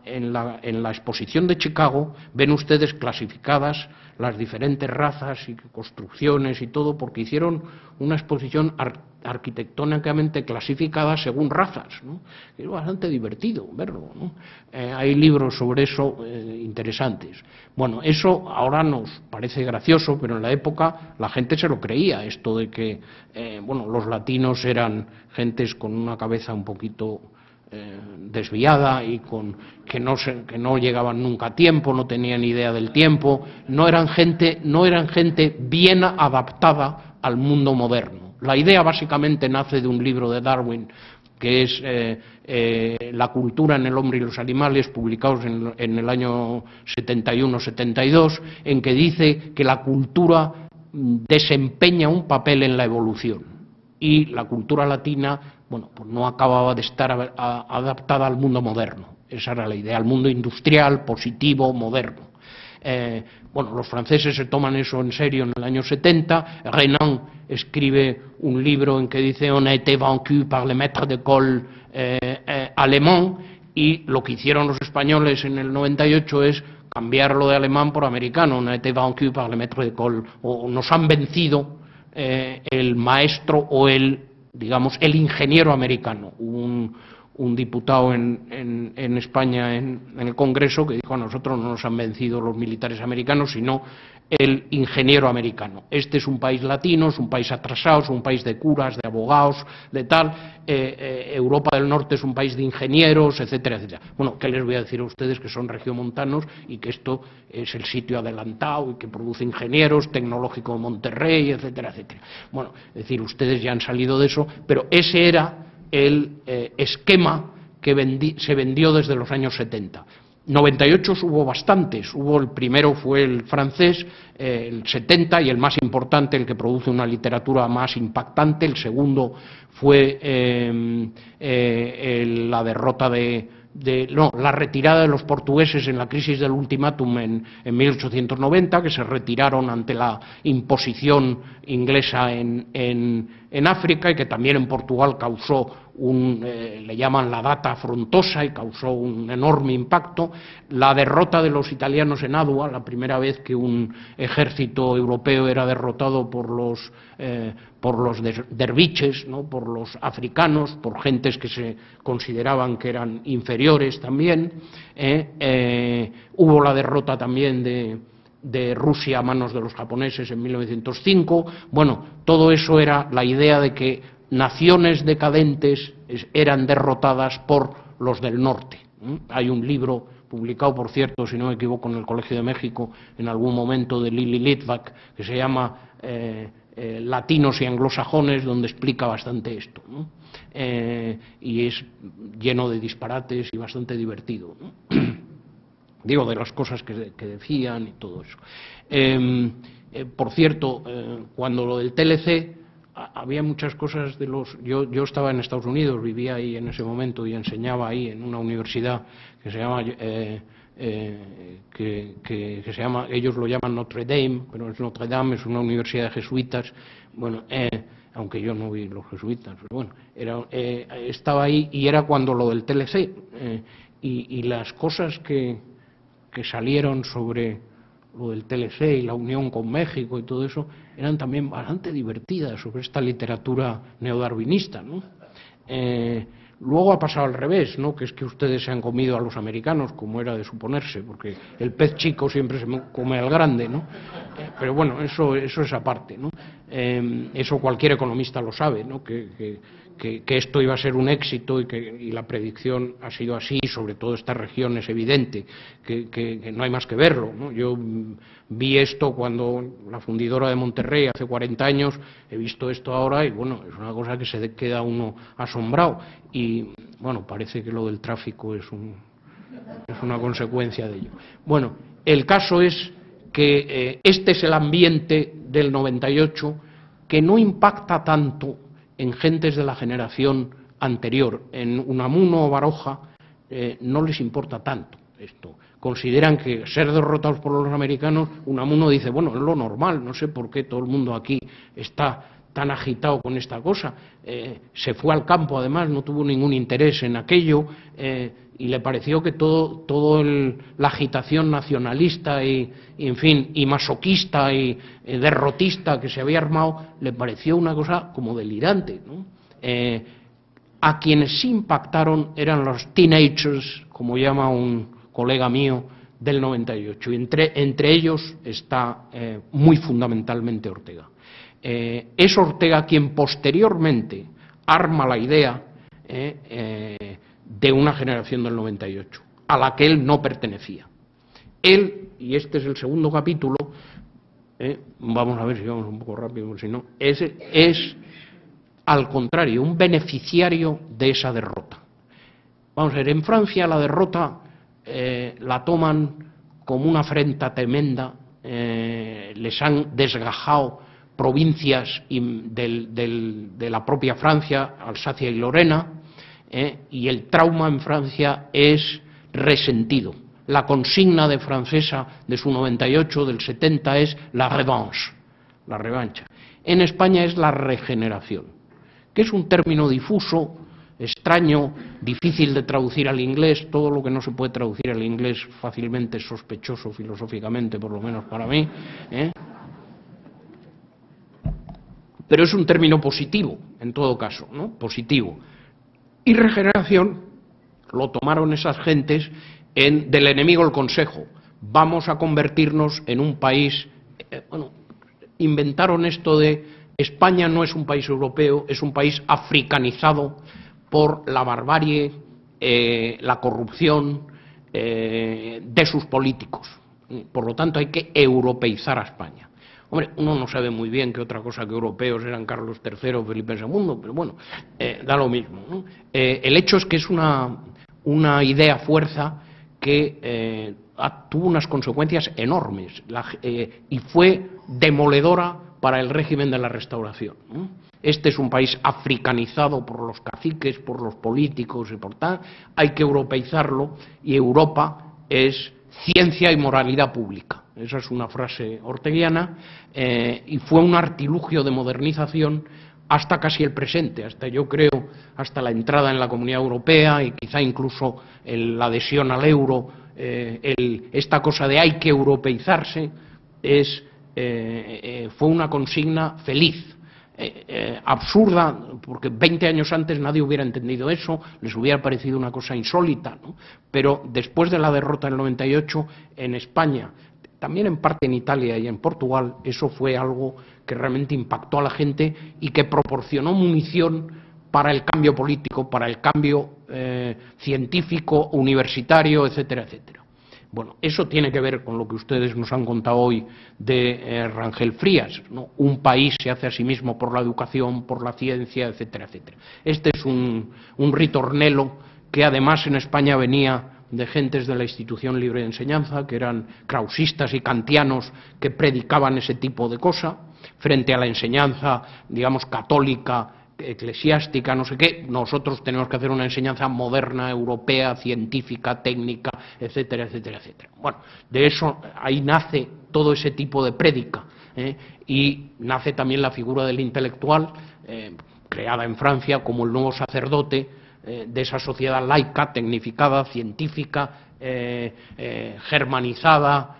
exposición de Chicago ven ustedes clasificadas las diferentes razas y construcciones y todo, porque hicieron una exposición arquitectónicamente clasificada según razas, ¿no? Es bastante divertido verlo, ¿no? Hay libros sobre eso interesantes. Bueno, eso ahora nos parece gracioso, pero en la época la gente se lo creía, esto de que los latinos eran gentes con una cabeza un poquito desviada y que no llegaban nunca a tiempo, no tenían idea del tiempo, no eran gente bien adaptada al mundo moderno. La idea básicamente nace de un libro de Darwin, que es La cultura en el hombre y los animales, publicados en el año 71-72, en que dice que la cultura desempeña un papel en la evolución y la cultura latina, pues no acababa de estar adaptada al mundo moderno. Esa era la idea, al mundo industrial, positivo, moderno. Los franceses se toman eso en serio en el año 70. Renan escribe un libro en que dice «On a été vaincu par le maître d'école alemán», y lo que hicieron los españoles en el 98 es cambiarlo de alemán por americano. «On a été vaincu par le maître d'école», o nos han vencido el maestro o el ingeniero americano. Un diputado en España, en el Congreso, que dijo: a nosotros no nos han vencido los militares americanos, sino el ingeniero americano. Este es un país latino, es un país atrasado, es un país de curas, de abogados, de tal. Europa del Norte es un país de ingenieros, etcétera, etcétera. Bueno, ¿qué les voy a decir a ustedes que son regiomontanos y que esto es el sitio adelantado y que produce ingenieros, tecnológico de Monterrey, etcétera, etcétera? Bueno, es decir, ustedes ya han salido de eso, pero ese era el esquema que se vendió desde los años 70. 98 hubo bastantes. El primero fue el francés, el 70, y el más importante, el que produce una literatura más impactante. El segundo fue la derrota la retirada de los portugueses en la crisis del ultimátum en 1890, que se retiraron ante la imposición inglesa en África, y que también en Portugal causó le llaman la data afrontosa, y causó un enorme impacto. La derrota de los italianos en Adua, la primera vez que un ejército europeo era derrotado por los derviches, ¿no? Por los africanos, por gentes que se consideraban que eran inferiores también. Hubo la derrota también de Rusia a manos de los japoneses en 1905. Bueno, todo eso era la idea de que naciones decadentes eran derrotadas por los del norte. Hay un libro publicado, por cierto, si no me equivoco, en el Colegio de México en algún momento, de Lily Litvak, que se llama Latinos y anglosajones, donde explica bastante esto, ¿no? Y es lleno de disparates y bastante divertido, ¿no? Digo, de las cosas que decían y todo eso. Por cierto, cuando lo del TLC, había muchas cosas yo estaba en Estados Unidos, vivía ahí en ese momento y enseñaba ahí en una universidad que se llama ellos lo llaman Notre Dame, pero es Notre Dame, es una universidad de jesuitas. Bueno, aunque yo no vi los jesuitas, pero bueno, estaba ahí, y era cuando lo del TLC, y las cosas que salieron sobre lo del TLC y la unión con México y todo eso, eran también bastante divertidas, sobre esta literatura neodarwinista, ¿no? Luego ha pasado al revés, ¿no? Que es que ustedes se han comido a los americanos, como era de suponerse, porque el pez chico siempre se come al grande, ¿no? Pero bueno, eso es aparte, ¿no? Eso cualquier economista lo sabe, ¿no? Que esto iba a ser un éxito y la predicción ha sido así, sobre todo esta región es evidente, que no hay más que verlo, ¿no? Yo vi esto cuando la fundidora de Monterrey hace 40 años, he visto esto ahora y bueno, es una cosa que se queda uno asombrado y bueno, parece que lo del tráfico es una consecuencia de ello. Bueno, el caso es que este es el ambiente del 98 que no impacta tanto en gentes de la generación anterior. En Unamuno o Baroja no les importa tanto esto. Consideran que ser derrotados por los americanos, Unamuno dice, bueno, es lo normal, no sé por qué todo el mundo aquí está tan agitado con esta cosa. Se fue al campo, además, no tuvo ningún interés en aquello, y le pareció que la agitación nacionalista y en fin, y masoquista y derrotista que se había armado, le pareció una cosa como delirante, ¿no? A quienes sí impactaron eran los teenagers, como llama un colega mío, del 98, y entre ellos está muy fundamentalmente Ortega. Es Ortega quien posteriormente arma la idea de una generación del 98, a la que él no pertenecía. Él, y este es el segundo capítulo, vamos a ver si vamos un poco rápido, si no, es al contrario, un beneficiario de esa derrota. Vamos a ver, en Francia la derrota la toman como una afrenta tremenda, les han desgajado provincias de la propia Francia, Alsacia y Lorena, y el trauma en Francia es resentido. La consigna de francesa de su 98, del 70, es la revanche, la revancha. En España es la regeneración, que es un término difuso, extraño, difícil de traducir al inglés. Todo lo que no se puede traducir al inglés fácilmente es sospechoso filosóficamente, por lo menos para mí, pero es un término positivo, en todo caso, ¿no? Positivo. Y regeneración lo tomaron esas gentes del enemigo el consejo. Vamos a convertirnos en un país, inventaron esto de España no es un país europeo, es un país africanizado por la barbarie, la corrupción de sus políticos. Por lo tanto, hay que europeizar a España. Hombre, uno no sabe muy bien qué otra cosa que europeos eran Carlos III o Felipe II, pero bueno, da lo mismo, ¿no? El hecho es que es una idea fuerza que tuvo unas consecuencias enormes y fue demoledora para el régimen de la Restauración, ¿no? Este es un país africanizado por los caciques, por los políticos y por tal, hay que europeizarlo, y Europa es ciencia y moralidad pública. Esa es una frase orteguiana, y fue un artilugio de modernización hasta casi el presente, hasta la entrada en la Comunidad Europea y quizá incluso la adhesión al euro. Esta cosa de hay que europeizarse fue una consigna feliz. Absurda, porque 20 años antes nadie hubiera entendido eso, les hubiera parecido una cosa insólita, ¿no? Pero después de la derrota del 98 en España, también en parte en Italia y en Portugal, eso fue algo que realmente impactó a la gente y que proporcionó munición para el cambio político, para el cambio científico, universitario, etcétera, etcétera. Bueno, eso tiene que ver con lo que ustedes nos han contado hoy de Rangel Frías, ¿no? Un país se hace a sí mismo por la educación, por la ciencia, etcétera, etcétera. Este es un ritornelo que además en España venía de gentes de la Institución Libre de Enseñanza, que eran krausistas y kantianos que predicaban ese tipo de cosa, frente a la enseñanza, digamos, católica, eclesiástica, no sé qué. Nosotros tenemos que hacer una enseñanza moderna, europea, científica, técnica, etcétera, etcétera, etcétera. Bueno, de eso ahí nace todo ese tipo de prédica. Y nace también la figura del intelectual, creada en Francia como el nuevo sacerdote de esa sociedad laica, tecnificada, científica, germanizada,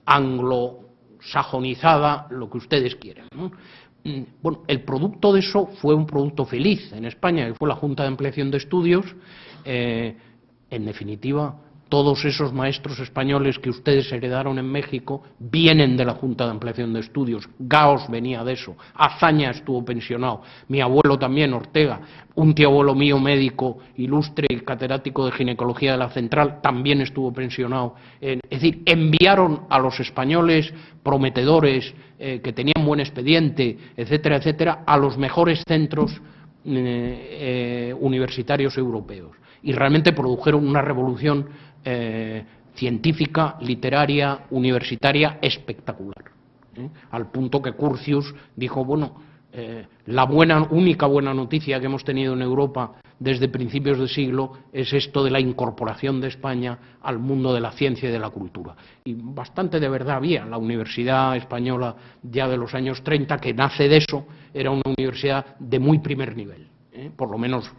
anglosajonizada, lo que ustedes quieran, ¿no? Bueno, el producto de eso fue un producto feliz en España, que fue la Junta de Ampliación de Estudios. En definitiva, todos esos maestros españoles que ustedes heredaron en México vienen de la Junta de Ampliación de Estudios. Gaos venía de eso, Azaña estuvo pensionado, mi abuelo también, Ortega, un tío abuelo mío, médico ilustre y catedrático de ginecología de la Central, también estuvo pensionado. Es decir, enviaron a los españoles prometedores, que tenían buen expediente, etcétera, etcétera, a los mejores centros universitarios europeos. Y realmente produjeron una revolución científica, literaria, universitaria espectacular, al punto que Curcius dijo, bueno, la única buena noticia que hemos tenido en Europa desde principios de siglo es esto de la incorporación de España al mundo de la ciencia y de la cultura. Y bastante de verdad había. La Universidad Española ya de los años 30, que nace de eso, era una universidad de muy primer nivel, por lo menos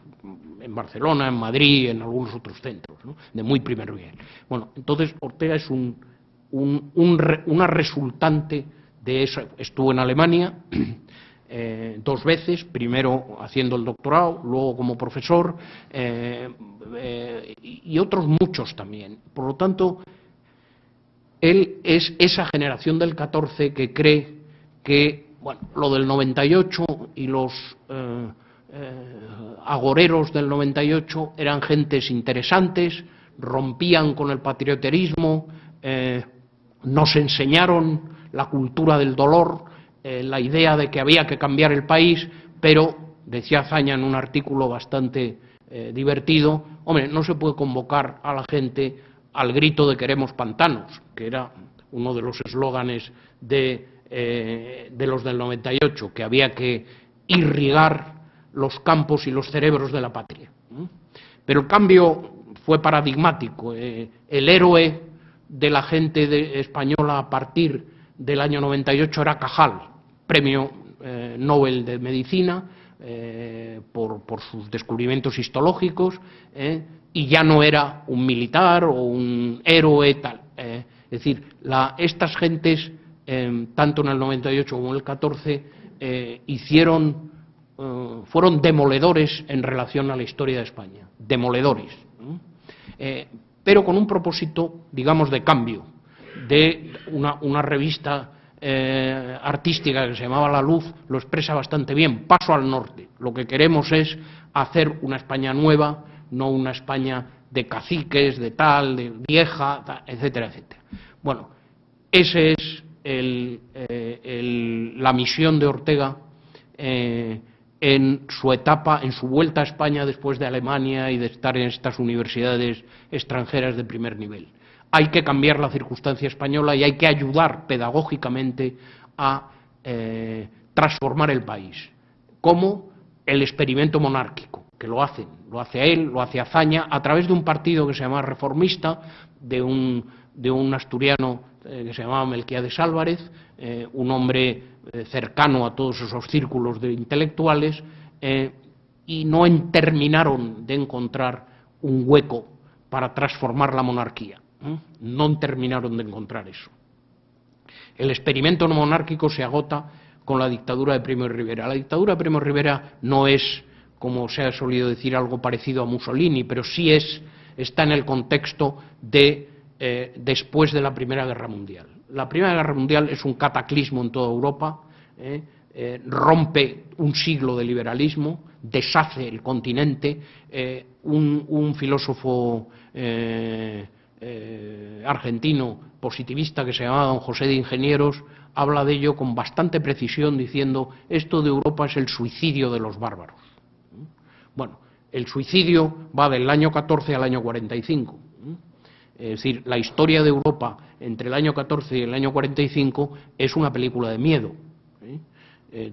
en Barcelona, en Madrid, en algunos otros centros, ¿no?, de muy primer nivel. Bueno, entonces Ortega es una resultante de eso. Estuvo en Alemania 2 veces, primero haciendo el doctorado, luego como profesor, y otros muchos también. Por lo tanto, él es esa generación del 14 que cree que, bueno, lo del 98 y los agoreros del 98 eran gentes interesantes, rompían con el patrioterismo, nos enseñaron la cultura del dolor, la idea de que había que cambiar el país, pero, decía Azaña en un artículo bastante divertido, hombre, no se puede convocar a la gente al grito de queremos pantanos, que era uno de los eslóganes de los del 98, que había que irrigar los campos y los cerebros de la patria. Pero el cambio fue paradigmático. El héroe de la gente española a partir del año 98 era Cajal, premio Nobel de Medicina por sus descubrimientos histológicos, y ya no era un militar o un héroe tal. Es decir, estas gentes, tanto en el 98 como en el 14, fueron demoledores en relación a la historia de España, demoledores, pero con un propósito, digamos, de cambio, de una revista artística que se llamaba La Luz, lo expresa bastante bien: paso al norte. Lo que queremos es hacer una España nueva, no una España de caciques, de tal, de vieja, etcétera, etcétera. Bueno, esa es la misión de Ortega en su etapa, en su vuelta a España después de Alemania y de estar en estas universidades extranjeras de primer nivel. Hay que cambiar la circunstancia española y hay que ayudar pedagógicamente a transformar el país. ¿Cómo? El experimento monárquico, que lo hace él, lo hace Azaña, a través de un partido que se llama Reformista, de un asturiano que se llamaba Melquiades Álvarez, un hombre cercano a todos esos círculos de intelectuales, y no terminaron de encontrar un hueco para transformar la monarquía. No terminaron de encontrar eso. El experimento monárquico se agota con la dictadura de Primo de Rivera. La dictadura de Primo de Rivera no es, como se ha solido decir, algo parecido a Mussolini, pero sí está en el contexto de después de la Primera Guerra Mundial. La Primera Guerra Mundial es un cataclismo en toda Europa, rompe un siglo de liberalismo, deshace el continente. Un filósofo argentino positivista que se llamaba don José de Ingenieros habla de ello con bastante precisión, diciendo: esto de Europa es el suicidio de los bárbaros. Bueno, el suicidio va del año 14 al año 45. Es decir, la historia de Europa entre el año 14 y el año 45 es una película de miedo.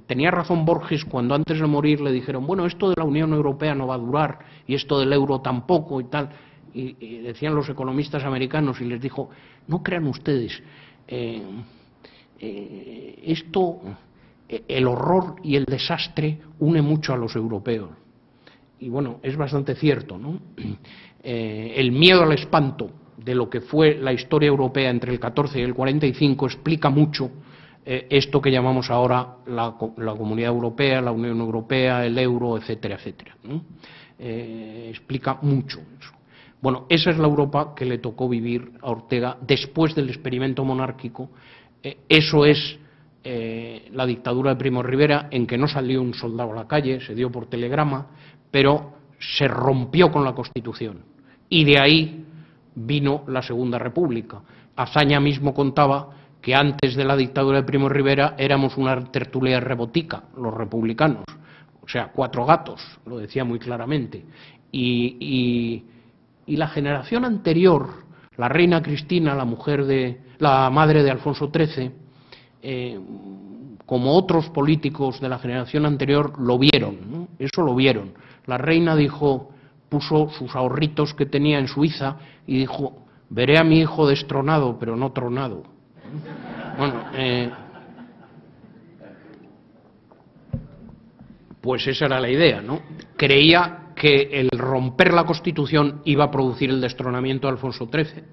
Tenía razón Borges cuando antes de morir le dijeron: bueno, esto de la Unión Europea no va a durar y esto del euro tampoco y tal. Y decían los economistas americanos, y les dijo: no crean ustedes el horror y el desastre une mucho a los europeos. Y bueno, es bastante cierto, ¿no? El miedo al espanto de lo que fue la historia europea entre el 14 y el 45 explica mucho esto que llamamos ahora la Comunidad Europea, la Unión Europea, el euro, etcétera, etcétera, ¿no? Explica mucho eso. Bueno, esa es la Europa que le tocó vivir a Ortega después del experimento monárquico. Eso es la dictadura de Primo de Rivera, en que no salió un soldado a la calle, se dio por telegrama, pero se rompió con la Constitución. Y de ahí vino la Segunda República. Azaña mismo contaba que antes de la dictadura de Primo de Rivera éramos una tertulia rebotica, los republicanos, o sea, 4 gatos, lo decía muy claramente. Y la generación anterior, la reina Cristina, la madre de Alfonso XIII, como otros políticos de la generación anterior, lo vieron, ¿no? Eso lo vieron. La reina puso sus ahorritos que tenía en Suiza y dijo: veré a mi hijo destronado, pero no tronado. Bueno, pues esa era la idea, ¿no? Creía que el romper la Constitución iba a producir el destronamiento de Alfonso XIII.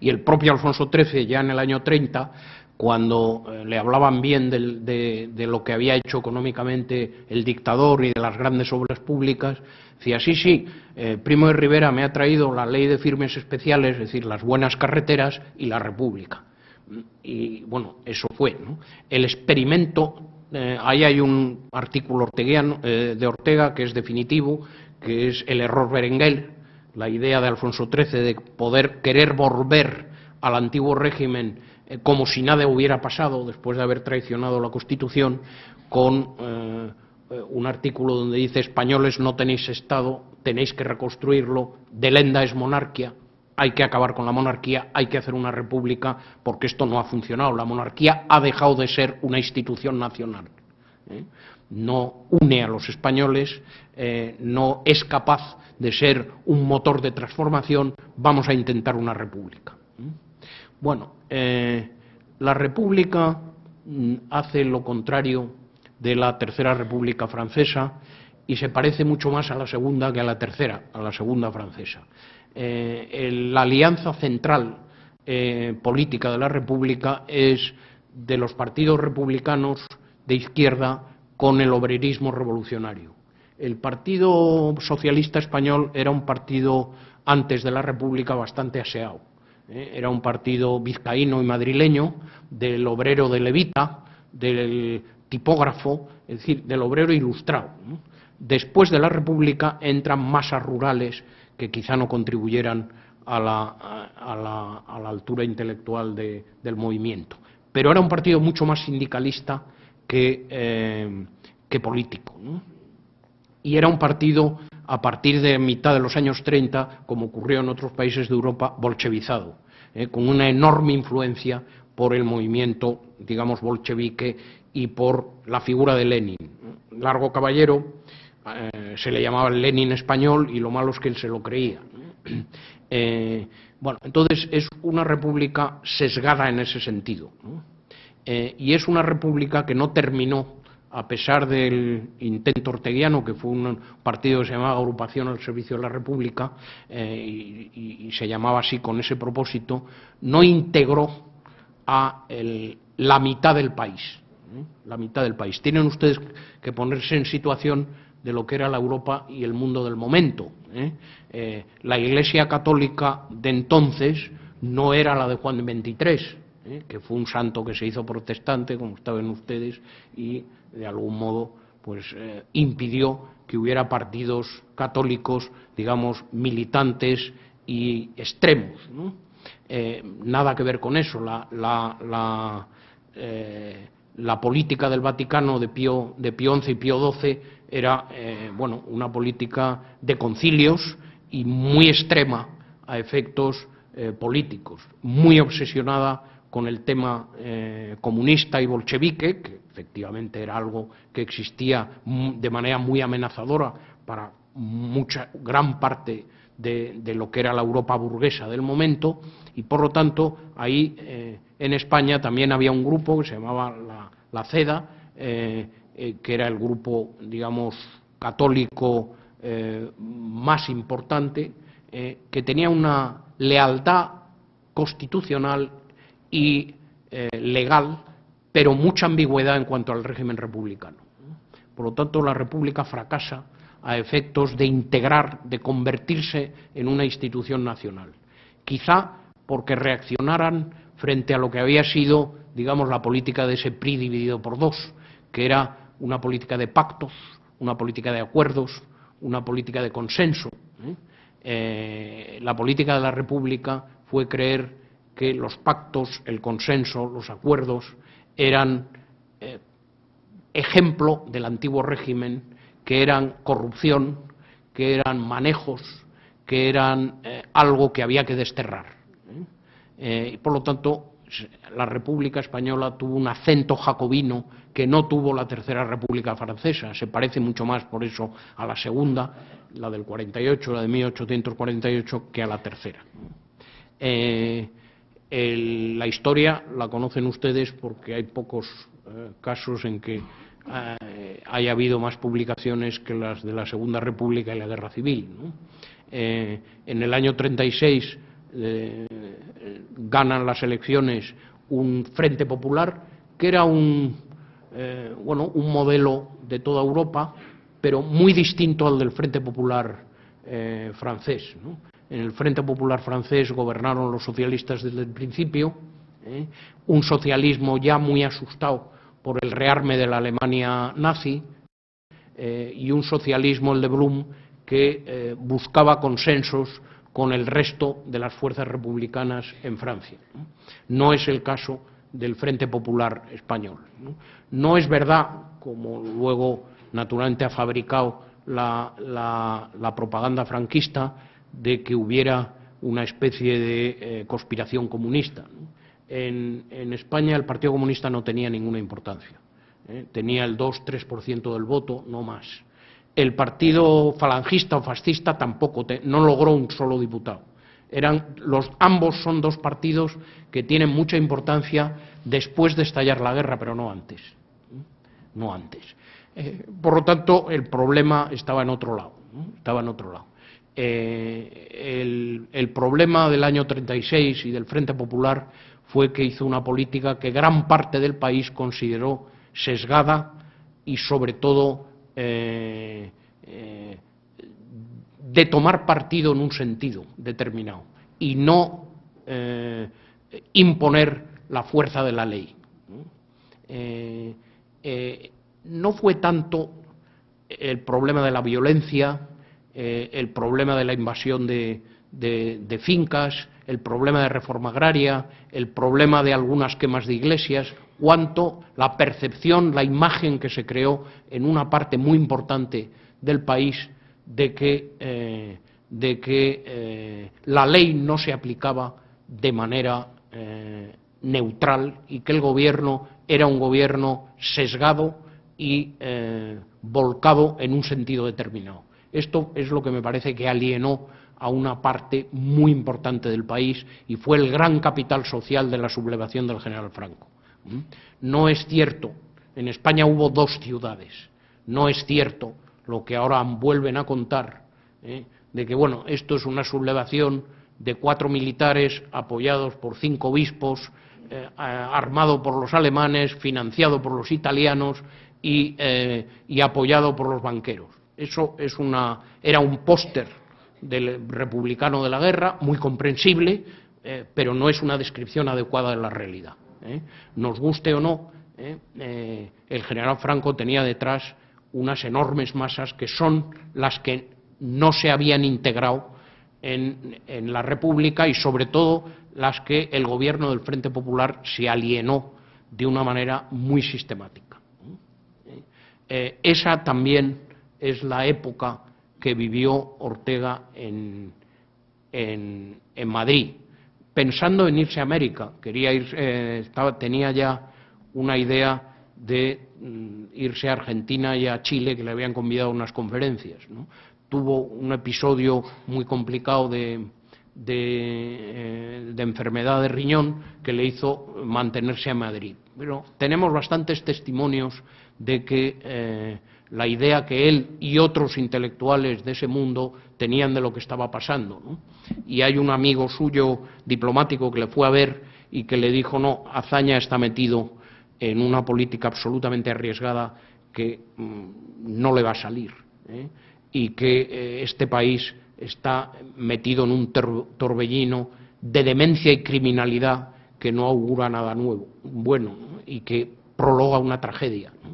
Y el propio Alfonso XIII, ya en el año 30, cuando le hablaban bien de lo que había hecho económicamente el dictador y de las grandes obras públicas, decía: sí, Primo de Rivera me ha traído la ley de firmes especiales, es decir, las buenas carreteras y la república. Y bueno, eso fue, ¿no? El experimento, ahí hay un artículo orteguiano, de Ortega, que es definitivo, que es el error Berenguer, la idea de Alfonso XIII de querer volver al antiguo régimen como si nada hubiera pasado después de haber traicionado la Constitución, con un artículo donde dice: españoles, no tenéis Estado, tenéis que reconstruirlo, delenda es monarquía, hay que acabar con la monarquía, hay que hacer una república, porque esto no ha funcionado, la monarquía ha dejado de ser una institución nacional, no une a los españoles, no es capaz de ser un motor de transformación, vamos a intentar una república. Bueno, la república hace lo contrario de la Tercera República Francesa y se parece mucho más a la segunda que a la tercera, a la segunda francesa. La alianza central política de la República es de los partidos republicanos de izquierda con el obrerismo revolucionario. El Partido Socialista Español era un partido, antes de la República, bastante aseado. Era un partido vizcaíno y madrileño, del obrero de levita, del tipógrafo, es decir, del obrero ilustrado, ¿no? Después de la República entran masas rurales que quizá no contribuyeran a la altura intelectual del movimiento. Pero era un partido mucho más sindicalista que político, ¿no? Y era un partido, a partir de mitad de los años 30, como ocurrió en otros países de Europa, bolchevizado, con una enorme influencia por el movimiento, digamos, bolchevique y por la figura de Lenin. Largo caballero, se le llamaba el Lenin español, y lo malo es que él se lo creía. Bueno, entonces es una república sesgada en ese sentido, ¿no? Y es una república que no terminó, a pesar del intento orteguiano, que fue un partido que se llamaba Agrupación al Servicio de la República, y se llamaba así con ese propósito, no integró a la mitad del país. La mitad del país. Tienen ustedes que ponerse en situación de lo que era la Europa y el mundo del momento. La Iglesia Católica de entonces no era la de Juan XXIII, que fue un santo que se hizo protestante, como saben ustedes, y de algún modo pues impidió que hubiera partidos católicos, digamos, militantes y extremos, ¿no? Nada que ver con eso. La política del Vaticano de Pío XI y Pío XII era bueno, una política de concilios y muy extrema a efectos políticos, muy obsesionada con el tema comunista y bolchevique, que efectivamente era algo que existía de manera muy amenazadora para gran parte de lo que era la Europa burguesa del momento, y por lo tanto ahí en España también había un grupo que se llamaba la CEDA, que era el grupo, digamos, católico más importante, que tenía una lealtad constitucional y legal, pero mucha ambigüedad en cuanto al régimen republicano. Por lo tanto, la República fracasa a efectos de integrar, de convertirse en una institución nacional. Quizá porque reaccionaran frente a lo que había sido, digamos, la política de ese PRI dividido por dos, que era una política de pactos, una política de acuerdos, una política de consenso. La política de la República fue creer que los pactos, el consenso, los acuerdos eran ejemplo del antiguo régimen, que eran corrupción, que eran manejos, que eran algo que había que desterrar. Y por lo tanto, la República Española tuvo un acento jacobino que no tuvo la Tercera República Francesa. Se parece mucho más, por eso, a la segunda, la del 48, la de 1848, que a la tercera. La historia la conocen ustedes porque hay pocos casos en que haya habido más publicaciones que las de la Segunda República y la Guerra Civil, ¿no? En el año 36 ganan las elecciones un Frente Popular, que era un modelo de toda Europa, pero muy distinto al del Frente Popular francés, ¿no? En el Frente Popular francés gobernaron los socialistas desde el principio, un socialismo ya muy asustado por el rearme de la Alemania nazi, y un socialismo, el de Blum, que buscaba consensos con el resto de las fuerzas republicanas en Francia. No es el caso del Frente Popular español. No es verdad, como luego naturalmente ha fabricado la propaganda franquista, de que hubiera una especie de conspiración comunista. En España el Partido Comunista no tenía ninguna importancia. Tenía el 2-3% del voto, no más. El partido falangista o fascista tampoco, no logró un solo diputado. Ambos son dos partidos que tienen mucha importancia después de estallar la guerra, pero no antes. No antes. Por lo tanto, el problema estaba en otro lado. Estaba en otro lado. El problema del año 36 y del Frente Popular fue que hizo una política que gran parte del país consideró sesgada y, sobre todo, de tomar partido en un sentido determinado y no imponer la fuerza de la ley. No fue tanto el problema de la violencia, el problema de la invasión de fincas, el problema de reforma agraria, el problema de algunas quemas de iglesias, cuanto la percepción, la imagen que se creó en una parte muy importante del país de que la ley no se aplicaba de manera neutral y que el gobierno era un gobierno sesgado y volcado en un sentido determinado. Esto es lo que me parece que alienó a una parte muy importante del país y fue el gran capital social de la sublevación del general Franco. No es cierto, en España hubo dos ciudades, no es cierto lo que ahora vuelven a contar, de que, bueno, esto es una sublevación de 4 militares apoyados por 5 obispos, armado por los alemanes, financiado por los italianos y apoyado por los banqueros. Eso era un póster del republicano de la guerra, muy comprensible, pero no es una descripción adecuada de la realidad. Nos guste o no, el general Franco tenía detrás unas enormes masas que son las que no se habían integrado en la República y, sobre todo, las que el gobierno del Frente Popular se alienó de una manera muy sistemática. Esa también es la época que vivió Ortega en Madrid, pensando en irse a América. Tenía ya una idea de irse a Argentina y a Chile, que le habían convidado a unas conferencias, ¿no? tuvo un episodio muy complicado de enfermedad de riñón que le hizo mantenerse en Madrid. Pero tenemos bastantes testimonios de que la idea que él y otros intelectuales de ese mundo tenían de lo que estaba pasando, ¿no? Y hay un amigo suyo diplomático que le fue a ver y que le dijo: no, Azaña está metido en una política absolutamente arriesgada que no le va a salir, y que este país está metido en un torbellino de demencia y criminalidad que no augura nada nuevo, bueno, ¿no? Y que prologa una tragedia, ¿no?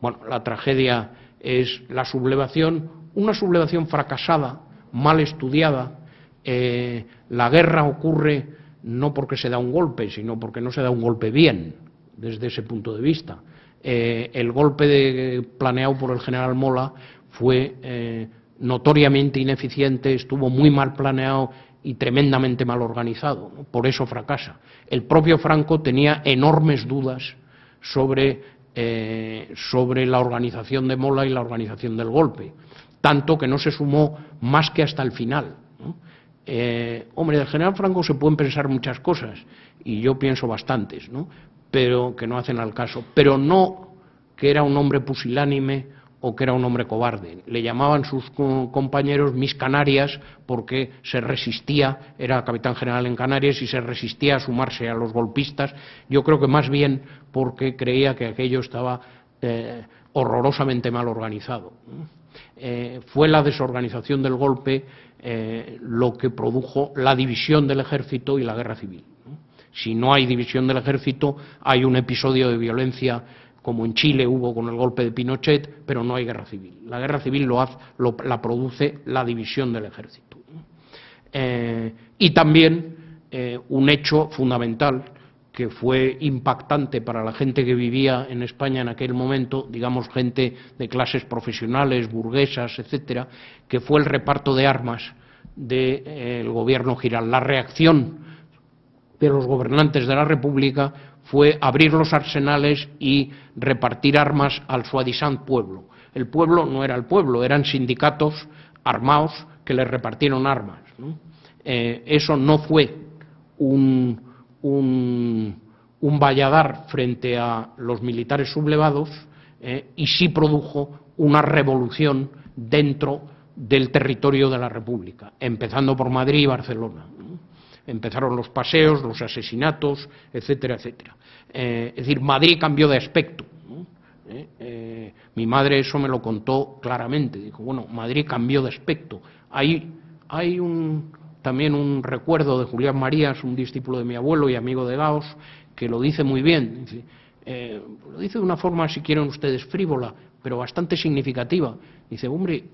Bueno, la tragedia es la sublevación, una sublevación fracasada, mal estudiada. La guerra ocurre no porque se da un golpe, sino porque no se da un golpe bien, desde ese punto de vista. El golpe planeado por el general Mola fue notoriamente ineficiente, estuvo muy mal planeado y tremendamente mal organizado, ¿no? Por eso fracasa. El propio Franco tenía enormes dudas sobre la organización de Mola y la organización del golpe, tanto que no se sumó más que hasta el final, ¿no? Hombre, del general Franco se pueden pensar muchas cosas, y yo pienso bastantes, ¿no? Pero que no hacen al caso, pero no que era un hombre pusilánime o que era un hombre cobarde. Le llamaban sus compañeros mis Canarias porque se resistía, era capitán general en Canarias y se resistía a sumarse a los golpistas. Yo creo que más bien porque creía que aquello estaba horrorosamente mal organizado. Fue la desorganización del golpe lo que produjo la división del ejército y la guerra civil. Si no hay división del ejército, hay un episodio de violencia como en Chile hubo con el golpe de Pinochet, pero no hay guerra civil. La guerra civil la produce la división del ejército. Y también un hecho fundamental que fue impactante para la gente que vivía en España en aquel momento, digamos gente de clases profesionales, burguesas, etcétera, que fue el reparto de armas del gobierno Giral. La reacción de los gobernantes de la República fue abrir los arsenales y repartir armas al soi-disant pueblo. El pueblo no era el pueblo, eran sindicatos armados que le repartieron armas, ¿no? Eso no fue un valladar frente a los militares sublevados, y sí produjo una revolución dentro del territorio de la República, empezando por Madrid y Barcelona, ¿no? Empezaron los paseos, los asesinatos, etcétera, etcétera. Es decir, Madrid cambió de aspecto, ¿no? Mi madre eso me lo contó claramente. Dijo, bueno, Madrid cambió de aspecto. Hay también un recuerdo de Julián Marías, un discípulo de mi abuelo y amigo de Gauss, que lo dice muy bien. Dice, lo dice de una forma, si quieren ustedes, frívola, pero bastante significativa. Dice, hombre,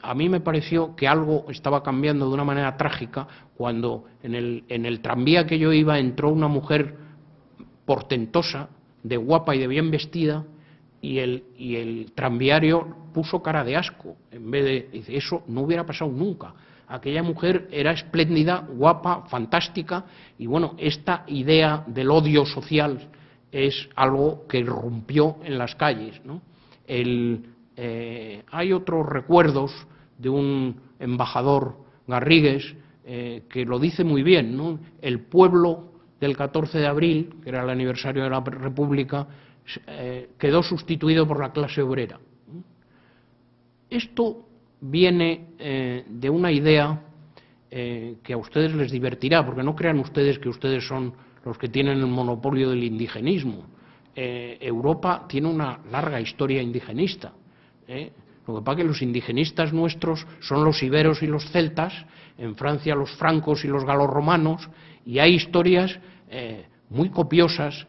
a mí me pareció que algo estaba cambiando de una manera trágica cuando en el tranvía que yo iba entró una mujer portentosa, de guapa y de bien vestida, y el tranviario puso cara de asco. En vez de, dice, eso no hubiera pasado nunca. Aquella mujer era espléndida, guapa, fantástica, y bueno, esta idea del odio social es algo que irrumpió en las calles, ¿no? Hay otros recuerdos de un embajador, Garrigues, que lo dice muy bien, ¿no? El pueblo del 14 de abril, que era el aniversario de la República, quedó sustituido por la clase obrera. Esto viene de una idea que a ustedes les divertirá, porque no crean ustedes que ustedes son los que tienen el monopolio del indigenismo. Europa tiene una larga historia indigenista. Lo que pasa es que los indigenistas nuestros son los iberos y los celtas, en Francia los francos y los galorromanos, y hay historias muy copiosas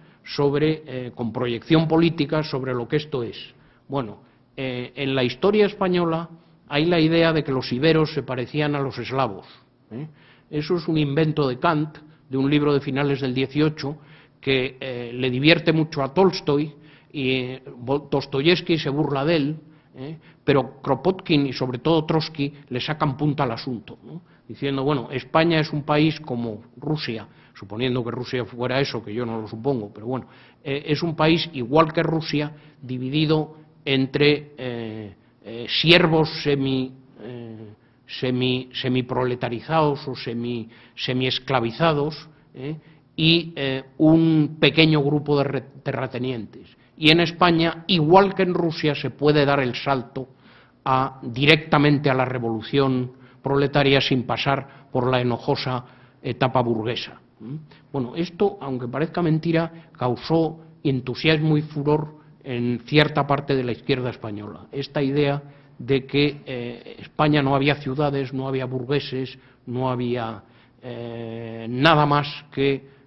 con proyección política sobre lo que esto es. Bueno, en la historia española hay la idea de que los iberos se parecían a los eslavos. Eso es un invento de Kant, de un libro de finales del 18, que le divierte mucho a Tolstoy, y Dostoyevsky se burla de él, pero Kropotkin y sobre todo Trotsky le sacan punta al asunto, ¿no? Diciendo, bueno, España es un país como Rusia, suponiendo que Rusia fuera eso, que yo no lo supongo, pero bueno, es un país igual que Rusia, dividido entre siervos semiproletarizados o semiesclavizados, y un pequeño grupo de terratenientes. Y en España, igual que en Rusia, se puede dar el salto directamente a la revolución proletaria sin pasar por la enojosa etapa burguesa. Bueno, esto, aunque parezca mentira, causó entusiasmo y furor en cierta parte de la izquierda española. Esta idea de que España no había ciudades, no había burgueses, no había nada más que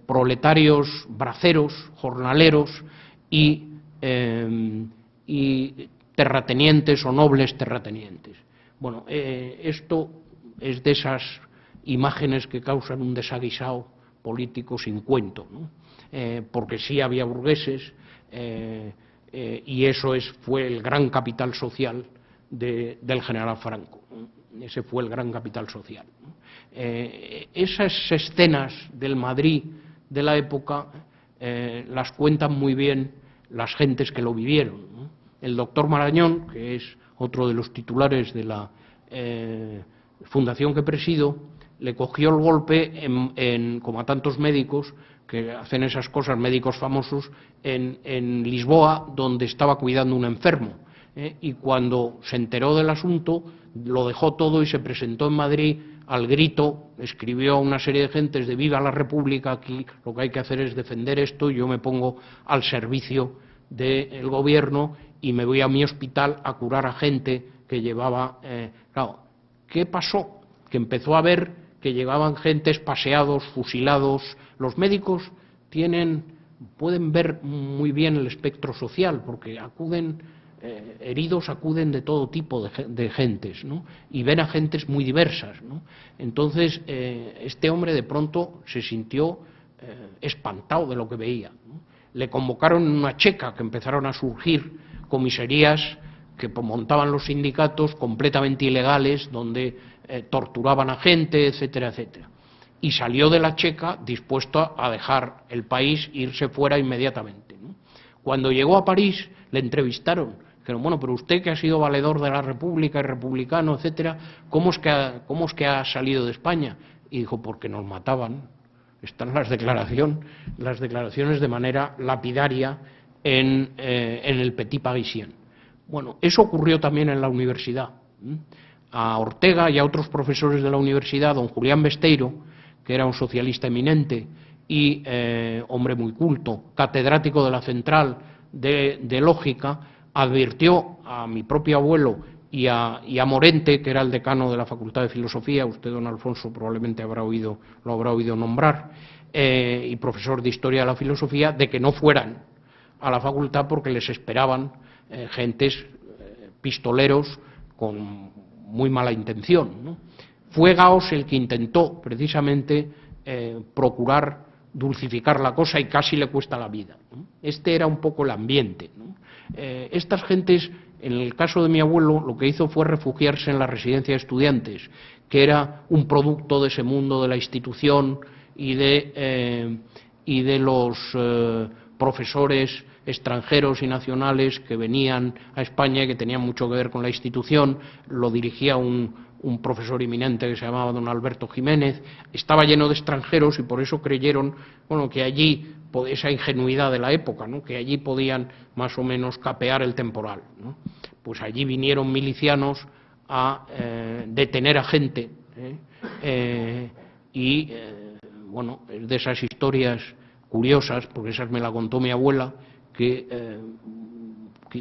proletarios, braceros, jornaleros y terratenientes o nobles terratenientes. Bueno, esto es de esas imágenes que causan un desaguisado político sin cuento, ¿no? Porque sí había burgueses y eso fue el gran capital social del general Franco, ¿no? Ese fue el gran capital social, ¿no? Esas escenas del Madrid de la época las cuentan muy bien las gentes que lo vivieron, ¿no? El doctor Marañón, que es otro de los titulares de la fundación que presido, le cogió el golpe, como a tantos médicos que hacen esas cosas, médicos famosos, en Lisboa, donde estaba cuidando un enfermo. Y cuando se enteró del asunto, lo dejó todo y se presentó en Madrid al grito, escribió a una serie de gentes de viva la República, aquí lo que hay que hacer es defender esto, yo me pongo al servicio del gobierno y me voy a mi hospital a curar a gente que llevaba... Claro, ¿qué pasó? Que empezó a ver que llegaban gentes paseados, fusilados. Los médicos pueden ver muy bien el espectro social, porque heridos acuden de todo tipo de gentes, ¿no? Y ven a gentes muy diversas, ¿no? Entonces, este hombre de pronto se sintió espantado de lo que veía, ¿no? Le convocaron en una checa, que empezaron a surgir comisarías que montaban los sindicatos completamente ilegales, donde torturaban a gente, etcétera, etcétera. Y salió de la checa dispuesto a dejar el país e irse fuera inmediatamente, ¿no? Cuando llegó a París, le entrevistaron. Dijeron, bueno, pero usted que ha sido valedor de la República y republicano, etcétera, ¿cómo es que ha salido de España? Y dijo, porque nos mataban. Están las declaraciones de manera lapidaria en el Petit Parisien. Bueno, eso ocurrió también en la universidad. A Ortega y a otros profesores de la universidad, don Julián Besteiro, que era un socialista eminente y hombre muy culto, catedrático de la Central de Lógica, advirtió a mi propio abuelo y a Morente, que era el decano de la Facultad de Filosofía, usted, don Alfonso, probablemente lo habrá oído nombrar, y profesor de Historia de la Filosofía, de que no fueran a la facultad porque les esperaban gentes pistoleros con muy mala intención, ¿no? Fue Gauss el que intentó precisamente procurar dulcificar la cosa y casi le cuesta la vida, ¿no? Este era un poco el ambiente, ¿no? Estas gentes, en el caso de mi abuelo, lo que hizo fue refugiarse en la residencia de estudiantes, que era un producto de ese mundo de la institución y de los profesores extranjeros y nacionales que venían a España y que tenían mucho que ver con la institución. Lo dirigía un profesor eminente que se llamaba don Alberto Jiménez. Estaba lleno de extranjeros y por eso creyeron, bueno, que allí, esa ingenuidad de la época, ¿no?, que allí podían más o menos capear el temporal, ¿no? Pues allí vinieron milicianos a detener a gente, bueno, es de esas historias curiosas, porque esas me la contó mi abuela, que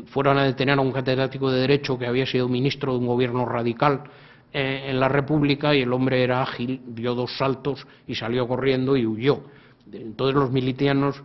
fueron a detener a un catedrático de Derecho que había sido ministro de un gobierno radical en la República, y el hombre era ágil, dio 2 saltos y salió corriendo y huyó. Entonces los milicianos